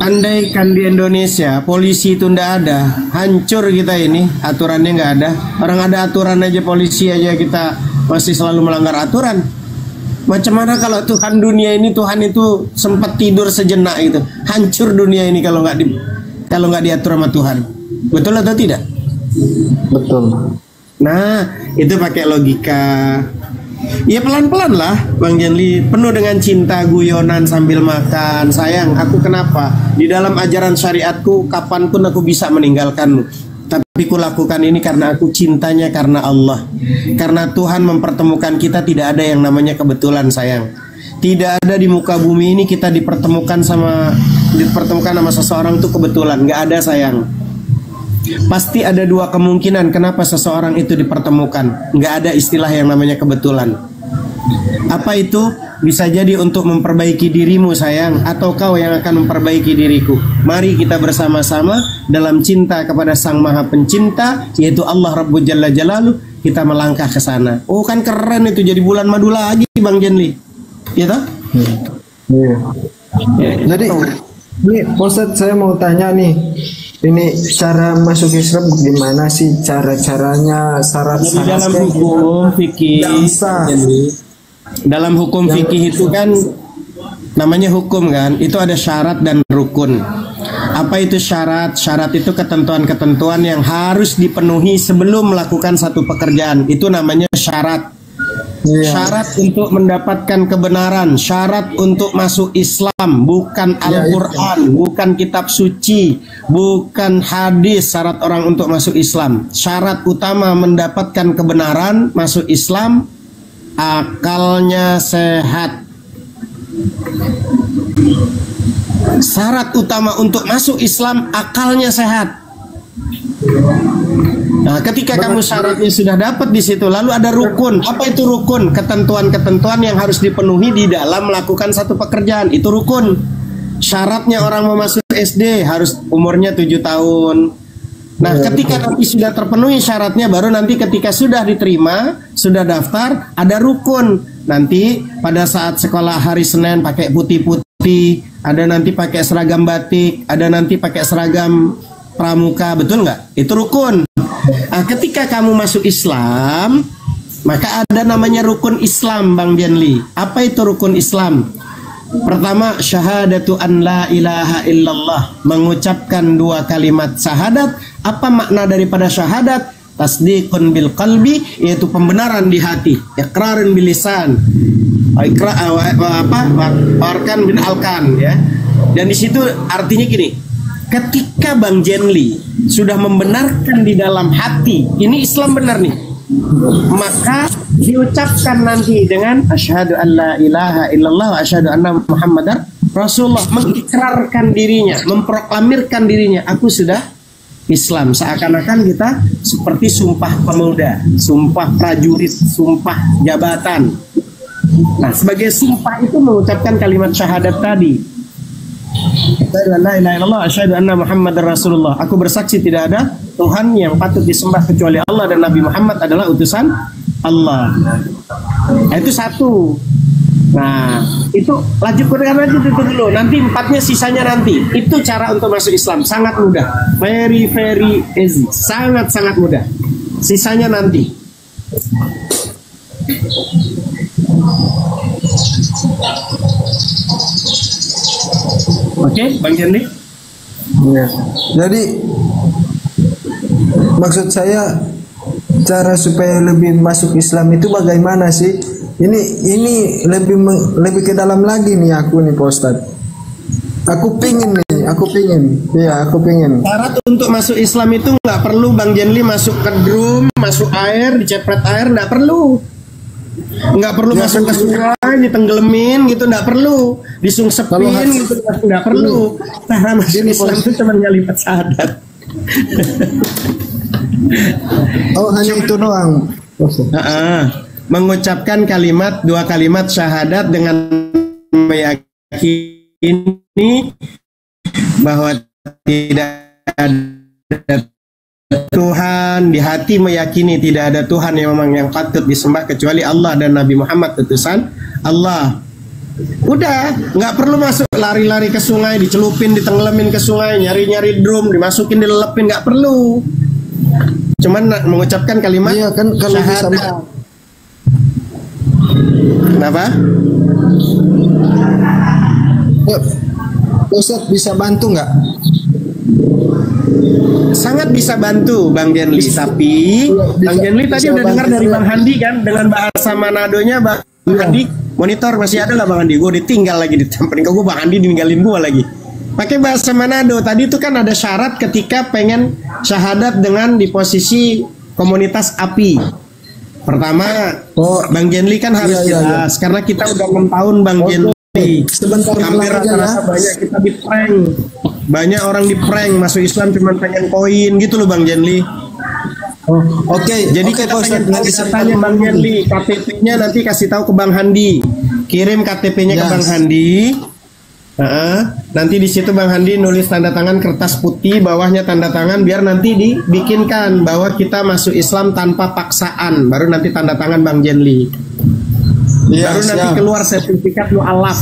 Andaikan di Indonesia polisi itu ndak ada, hancur kita ini, aturannya nggak ada. Orang ada aturan aja, polisi aja kita masih selalu melanggar aturan. Macam mana kalau Tuhan dunia ini, Tuhan itu sempat tidur sejenak gitu, hancur dunia ini kalau nggak diatur sama Tuhan. Betul atau tidak? Betul. Nah, itu pakai logika. Ya pelan-pelan lah Bang Jenli, penuh dengan cinta, guyonan sambil makan. Sayang, aku kenapa? Di dalam ajaran syariatku, kapanpun aku bisa meninggalkanmu, tapi ku lakukan ini karena aku cintanya karena Allah. Karena Tuhan mempertemukan kita, tidak ada yang namanya kebetulan sayang. Tidak ada di muka bumi ini kita dipertemukan sama seseorang itu kebetulan. Nggak ada sayang. Pasti ada dua kemungkinan kenapa seseorang itu dipertemukan. Nggak ada istilah yang namanya kebetulan. Apa itu? Bisa jadi untuk memperbaiki dirimu sayang, atau kau yang akan memperbaiki diriku. Mari kita bersama-sama dalam cinta kepada Sang Maha Pencinta, yaitu Allah Rabbul Jalla Jalaluh, kita melangkah ke sana. Oh kan keren itu, jadi bulan madu lagi Bang Jenli. Iya toh? Iya. Jadi ini Ustadz, saya mau tanya nih, ini cara masuk Islam gimana sih, cara-caranya, syarat-syaratnya? Dalam hukum fikih, dalam hukum fikih itu kan namanya hukum kan, itu ada syarat dan rukun. Apa itu syarat? Syarat itu ketentuan-ketentuan yang harus dipenuhi sebelum melakukan satu pekerjaan. Itu namanya syarat. Syarat untuk mendapatkan kebenaran, syarat untuk masuk Islam, bukan Al-Quran, bukan kitab suci, bukan hadis. Syarat orang untuk masuk Islam, syarat utama mendapatkan kebenaran, masuk Islam, akalnya sehat. Syarat utama untuk masuk Islam, akalnya sehat. Nah, ketika kamu syaratnya sudah dapat di situ, lalu ada rukun. Apa itu rukun? Ketentuan-ketentuan yang harus dipenuhi di dalam melakukan satu pekerjaan. Itu rukun. Syaratnya orang mau masuk SD harus umurnya 7 tahun. Nah, ketika nanti sudah terpenuhi syaratnya, baru nanti ketika sudah diterima, sudah daftar, ada rukun. Nanti pada saat sekolah hari Senin pakai putih-putih, ada nanti pakai seragam batik, ada nanti pakai seragam pramuka, betul nggak? Itu rukun. Nah, ketika kamu masuk Islam, maka ada namanya rukun Islam, Bang Jenli. Apa itu rukun Islam? Pertama, syahadatu an la ilaha illallah, mengucapkan 2 kalimat syahadat. Apa makna daripada syahadat? Tasdiqun bil qalbi, yaitu pembenaran di hati. Iqrarun bil lisan, warkan bin alkan, ya. Dan di situ artinya gini. Ketika Bang Jenli sudah membenarkan di dalam hati, ini Islam benar nih, maka diucapkan nanti dengan asyhadu an la ilaha illallah wa asyhadu anna muhammadar rasulullah, mengikrarkan dirinya, memproklamirkan dirinya, aku sudah Islam. Seakan-akan kita seperti sumpah pemuda, sumpah prajurit, sumpah jabatan. Nah, sebagai sumpah itu mengucapkan kalimat syahadat tadi. La ilaha illallah asyhadu anna muhammadar rasulullah. Aku bersaksi tidak ada Tuhan yang patut disembah kecuali Allah, dan Nabi Muhammad adalah utusan Allah. Nah, itu satu. Nah, itu lanjutkan aja itu dulu. Nanti 4-nya sisanya nanti. Itu cara untuk masuk Islam, sangat mudah. Very very easy. Sangat mudah. Sisanya nanti. Oke, Bang Jenli. Ya. Jadi maksud saya, cara supaya lebih masuk Islam itu bagaimana sih? Ini lebih ke dalam lagi nih aku nih Pak Ustadz. Aku pingin. Iya, aku pingin. Syarat untuk masuk Islam itu nggak perlu Bang Jenli masuk ke drum, masuk air, dicepret air, nggak perlu. Nggak perlu masuk ke sungai, ditenggelamin gitu, nggak perlu. Disungsepin gitu, nggak perlu. Cara masuk Islam itu cuma lipat syahadat. Oh, hanya itu doang. Mengucapkan 2 kalimat syahadat dengan meyakini bahwa tidak ada Tuhan, di hati meyakini tidak ada Tuhan yang memang yang patut disembah kecuali Allah dan Nabi Muhammad utusan Allah. Udah, nggak perlu masuk lari-lari ke sungai, dicelupin, ditenggelamin ke sungai, nyari-nyari drum, dimasukin, dilelepin, nggak perlu. Cuman mengucapkan kalimat Iya kan kalau bisa syahadat. Kenapa? Ustaz bisa bantu nggak? Sangat bisa bantu Bang Jenli, tapi Bang Jenli tadi udah dengar dari Bang Handi kan dengan bahasa Manadonya Bang Handi. Monitor masih ada nggak Bang Handi? Gue ditinggal lagi, ditamperin ke gue, Bang Handi ninggalin gue lagi. Pakai bahasa Manado. Tadi itu kan ada syarat ketika pengen syahadat dengan di posisi komunitas API. Pertama, Bang Jenli kan harus jelas karena kita udah 6 tahun Bang Jenli. Sebentar Hampir rata-rata banyak kita di prank. Banyak orang di prank masuk Islam cuma pengen koin gitu loh Bang Jenli. Jadi kita pengen tanya Bang Jenli, KTP-nya nanti kasih tahu ke Bang Handi. Kirim KTP-nya ke Bang Handi. Nanti di situ Bang Handi nulis tanda tangan kertas putih, bawahnya tanda tangan, biar nanti dibikinkan bahwa kita masuk Islam tanpa paksaan. Baru nanti tanda tangan Bang Jenli. Baru nanti keluar sertifikat mu'alaf.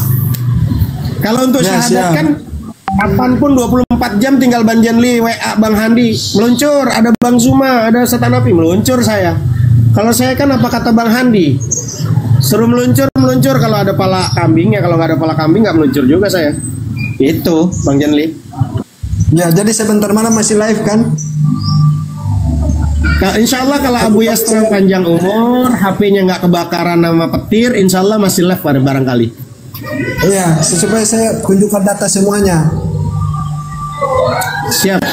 Kalau untuk syahadat kan kapanpun 24 jam tinggal Bang Jenli WA Bang Handi, meluncur, ada Bang Zuma, ada Setan Api, meluncur saya. Kalau saya kan apa kata Bang Handi, suruh meluncur, kalau ada pala kambing ya, kalau nggak ada pala kambing nggak meluncur juga saya. Itu Bang Jenli. Ya, jadi sebentar malam masih live kan? Nah, insya Allah kalau Abu Yastra panjang umur, HP-nya nggak kebakaran sama petir, insya Allah masih live barangkali. Iya, supaya saya tunjukkan data semuanya. Siap.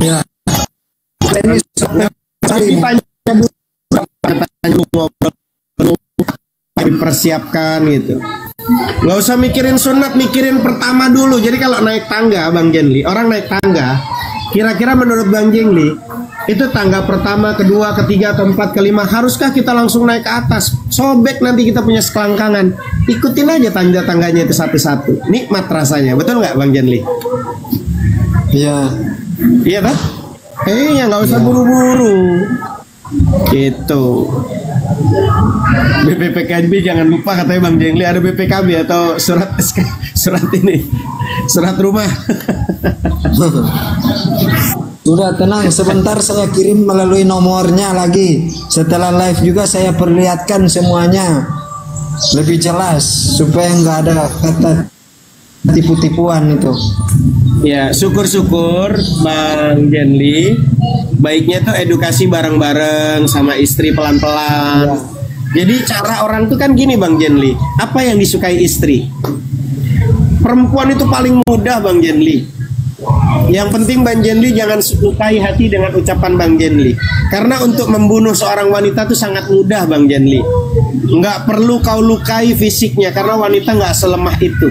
Ya. Tapi dipersiapkan gitu. Nggak usah mikirin sunat, mikirin pertama dulu. Jadi kalau naik tangga Bang Jenli, orang naik tangga, kira-kira menurut Bang Jenli itu tangga pertama, kedua, ketiga, keempat, kelima, haruskah kita langsung naik ke atas? Sobek nanti kita punya selangkangan. Ikutin aja tangga-tangganya itu satu-satu. Nikmat rasanya, betul nggak Bang Jenli? Iya. Iya kan? Ya nggak usah buru-buru. Gitu. BPKB jangan lupa katanya Bang Jenli, ada BPKB atau surat ini, surat rumah. Sudah tenang, sebentar saya kirim melalui nomornya lagi. Setelah live juga saya perlihatkan semuanya lebih jelas supaya nggak ada kata tipu-tipuan itu. Ya, syukur-syukur Bang Jenli. Baiknya tuh edukasi bareng-bareng sama istri pelan-pelan. Jadi cara orang tuh kan gini Bang Jenli, apa yang disukai istri? Perempuan itu paling mudah Bang Jenli. Yang penting Bang Jenli jangan sukai hati dengan ucapan Bang Jenli. Karena untuk membunuh seorang wanita itu sangat mudah Bang Jenli. Nggak perlu kau lukai fisiknya, karena wanita nggak selemah itu.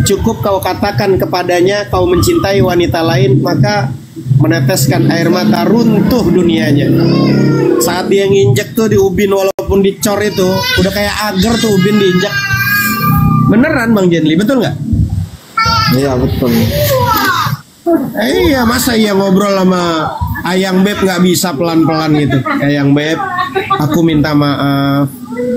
Cukup kau katakan kepadanya kau mencintai wanita lain, maka meneteskan air mata, runtuh dunianya. Saat dia nginjek tuh di ubin, walaupun dicor itu udah kayak agar tuh ubin diinjek. Beneran Bang Jenli, betul nggak? Iya betul. Iya, masa iya ngobrol sama Ayang Beb nggak bisa pelan-pelan gitu? Ayang Beb, aku minta maaf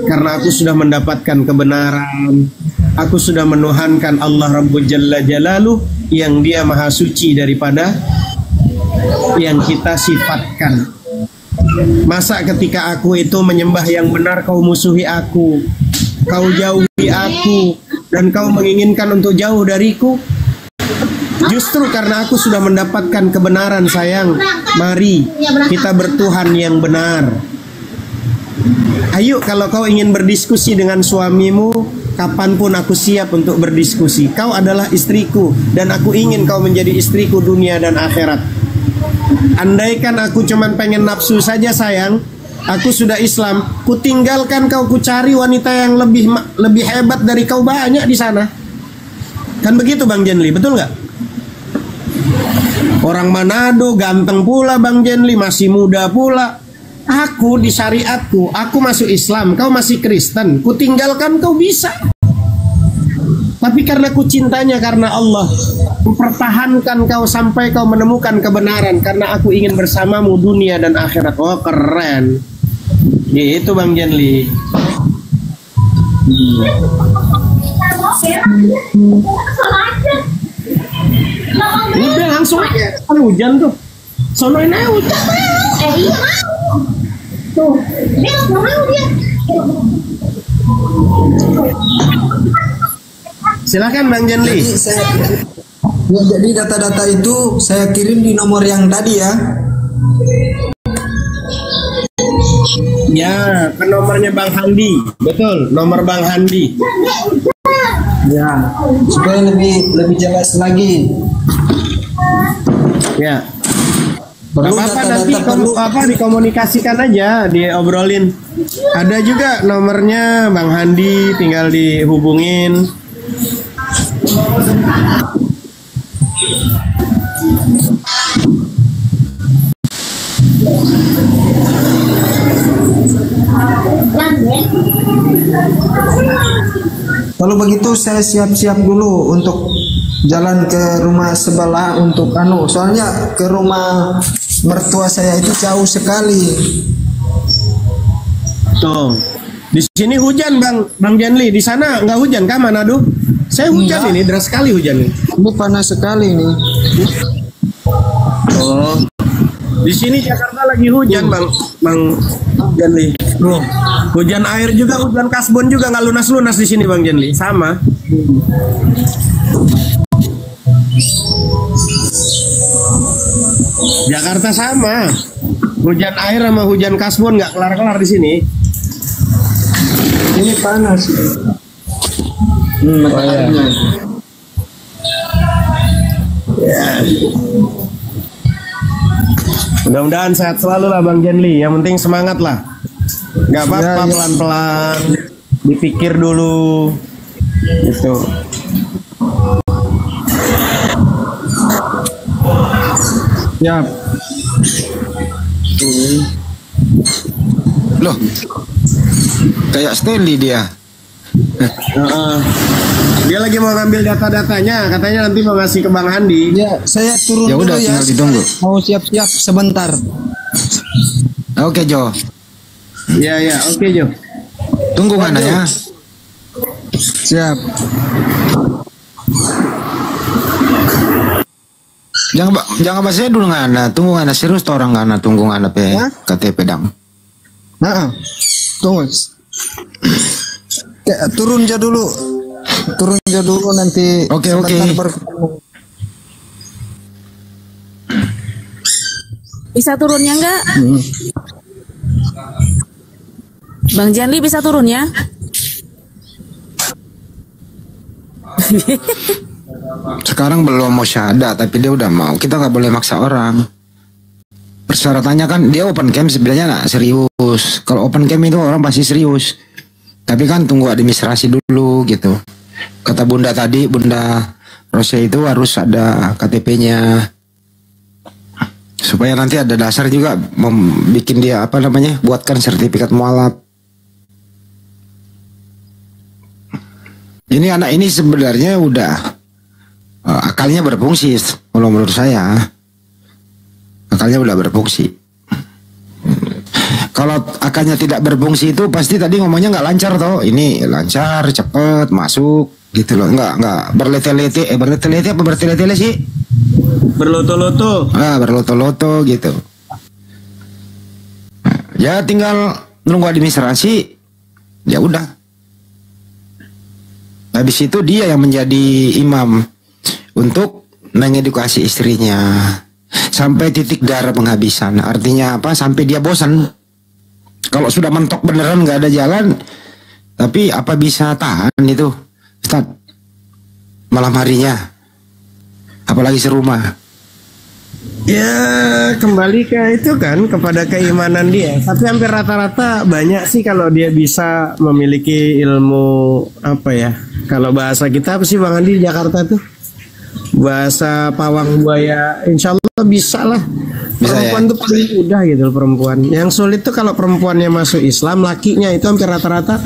karena aku sudah mendapatkan kebenaran. Aku sudah menuhankan Allah Rabbul Jalla Jalaluh yang dia maha suci daripada yang kita sifatkan. Masa ketika aku itu menyembah yang benar kau musuhi aku, kau jauhi aku, dan kau menginginkan untuk jauh dariku? Justru karena aku sudah mendapatkan kebenaran sayang, mari kita bertuhan yang benar. Ayo kalau kau ingin berdiskusi dengan suamimu, kapanpun aku siap untuk berdiskusi. Kau adalah istriku dan aku ingin kau menjadi istriku dunia dan akhirat. Andaikan aku cuman pengen nafsu saja sayang, aku sudah Islam, ku tinggalkan kau, ku cari wanita yang lebih hebat dari kau, banyak di sana. Kan begitu Bang Jenli, betul nggak? Orang Manado ganteng pula Bang Jenli, masih muda pula. Aku di syariatku, aku masuk Islam, kau masih Kristen, ku tinggalkan kau bisa. Tapi karena ku cintanya karena Allah, ku pertahankan kau sampai kau menemukan kebenaran, karena aku ingin bersamamu dunia dan akhirat. Oh keren. Gitu Bang Jenli. Udah langsung aja, kan hujan tuh. Sonoin aja hujan. Iya mau. Tuh, dia nggak mau dia. Silakan Bang Jenli. Jadi data-data itu saya kirim di nomor yang tadi ya. Ya, ke nomornya Bang Handi. Betul, nomor Bang Handi. Ya, supaya lebih jelas lagi. Ya. Perlu Apa nanti dikomunikasikan aja, diobrolin. Ada juga nomornya Bang Handi, tinggal dihubungin. Kalau begitu saya siap-siap dulu untuk jalan ke rumah sebelah untuk soalnya ke rumah mertua saya itu jauh sekali. Tuh. Di sini hujan Bang Jenli, di sana nggak hujan kah Manado? Saya hujan ini, deras sekali hujan ini. Ini panas sekali nih. Oh. Di sini Jakarta lagi hujan Bang Jenli. Hujan air juga, hujan kasbon juga nggak lunas-lunas di sini Bang Jenli, sama. Jakarta sama, hujan air sama hujan kasbon nggak kelar-kelar di sini. Ini panas. Mataharinya. Ya. Mudah-mudahan sehat selalu lah Bang Jenli. Yang penting semangat lah. Gak apa-apa, pelan-pelan. Dipikir dulu. Gitu. Ya. Loh, kayak Stanley dia. Dia lagi mau ngambil data-datanya, katanya nanti mau ngasih ke Bang Handi. Ya, saya turun Ya dulu udah, ya. tinggal ditunggu. Mau siap-siap sebentar. Oke Jo, Ya, oke Jo. tunggu mana ya? Siap. Jangan bahasanya dulu ngana, tunggu ngana serius tuh orang ngana tunggu ngana pe KTP dang. Nah, tunggu. Turun aja dulu. Turun aja dulu nanti. Oke. Bisa turunnya enggak? Bang Jenli bisa turun ya? Sekarang belum mau syahadat tapi dia udah mau. Kita nggak boleh maksa orang. Persyaratannya kan dia open camp sebenarnya nggak serius. Kalau open camp itu orang pasti serius. Tapi kan tunggu administrasi dulu gitu. Kata Bunda tadi, Bunda Rose itu harus ada KTP-nya. Supaya nanti ada dasar juga bikin dia buatkan sertifikat mualaf. Ini anak ini sebenarnya udah akalnya berfungsi kalau menurut saya. Akalnya udah berfungsi. Kalau akalnya tidak berfungsi itu pasti tadi ngomongnya nggak lancar toh. Ini lancar, cepet, masuk gitu loh. Nggak berlete-lete. Berlete-lete apa bertele-tele sih? Berloto-loto. Berloto-loto gitu. Ya tinggal nunggu administrasi. Ya udah. Habis itu dia yang menjadi imam untuk mengedukasi istrinya sampai titik darah penghabisan. Artinya apa? Sampai dia bosan. Kalau sudah mentok beneran nggak ada jalan, tapi apa bisa tahan itu, Ustaz? Malam harinya, apalagi serumah. Ya kembali ke itu kan, kepada keimanan dia. Tapi hampir rata-rata banyak sih kalau dia bisa memiliki ilmu kalau bahasa kita apa sih Bang Andi di Jakarta tuh? Bahasa pawang buaya, insya Allah bisa lah. Perempuan tuh paling mudah gitu perempuan. Yang sulit tuh kalau perempuannya masuk Islam, lakinya itu hampir rata-rata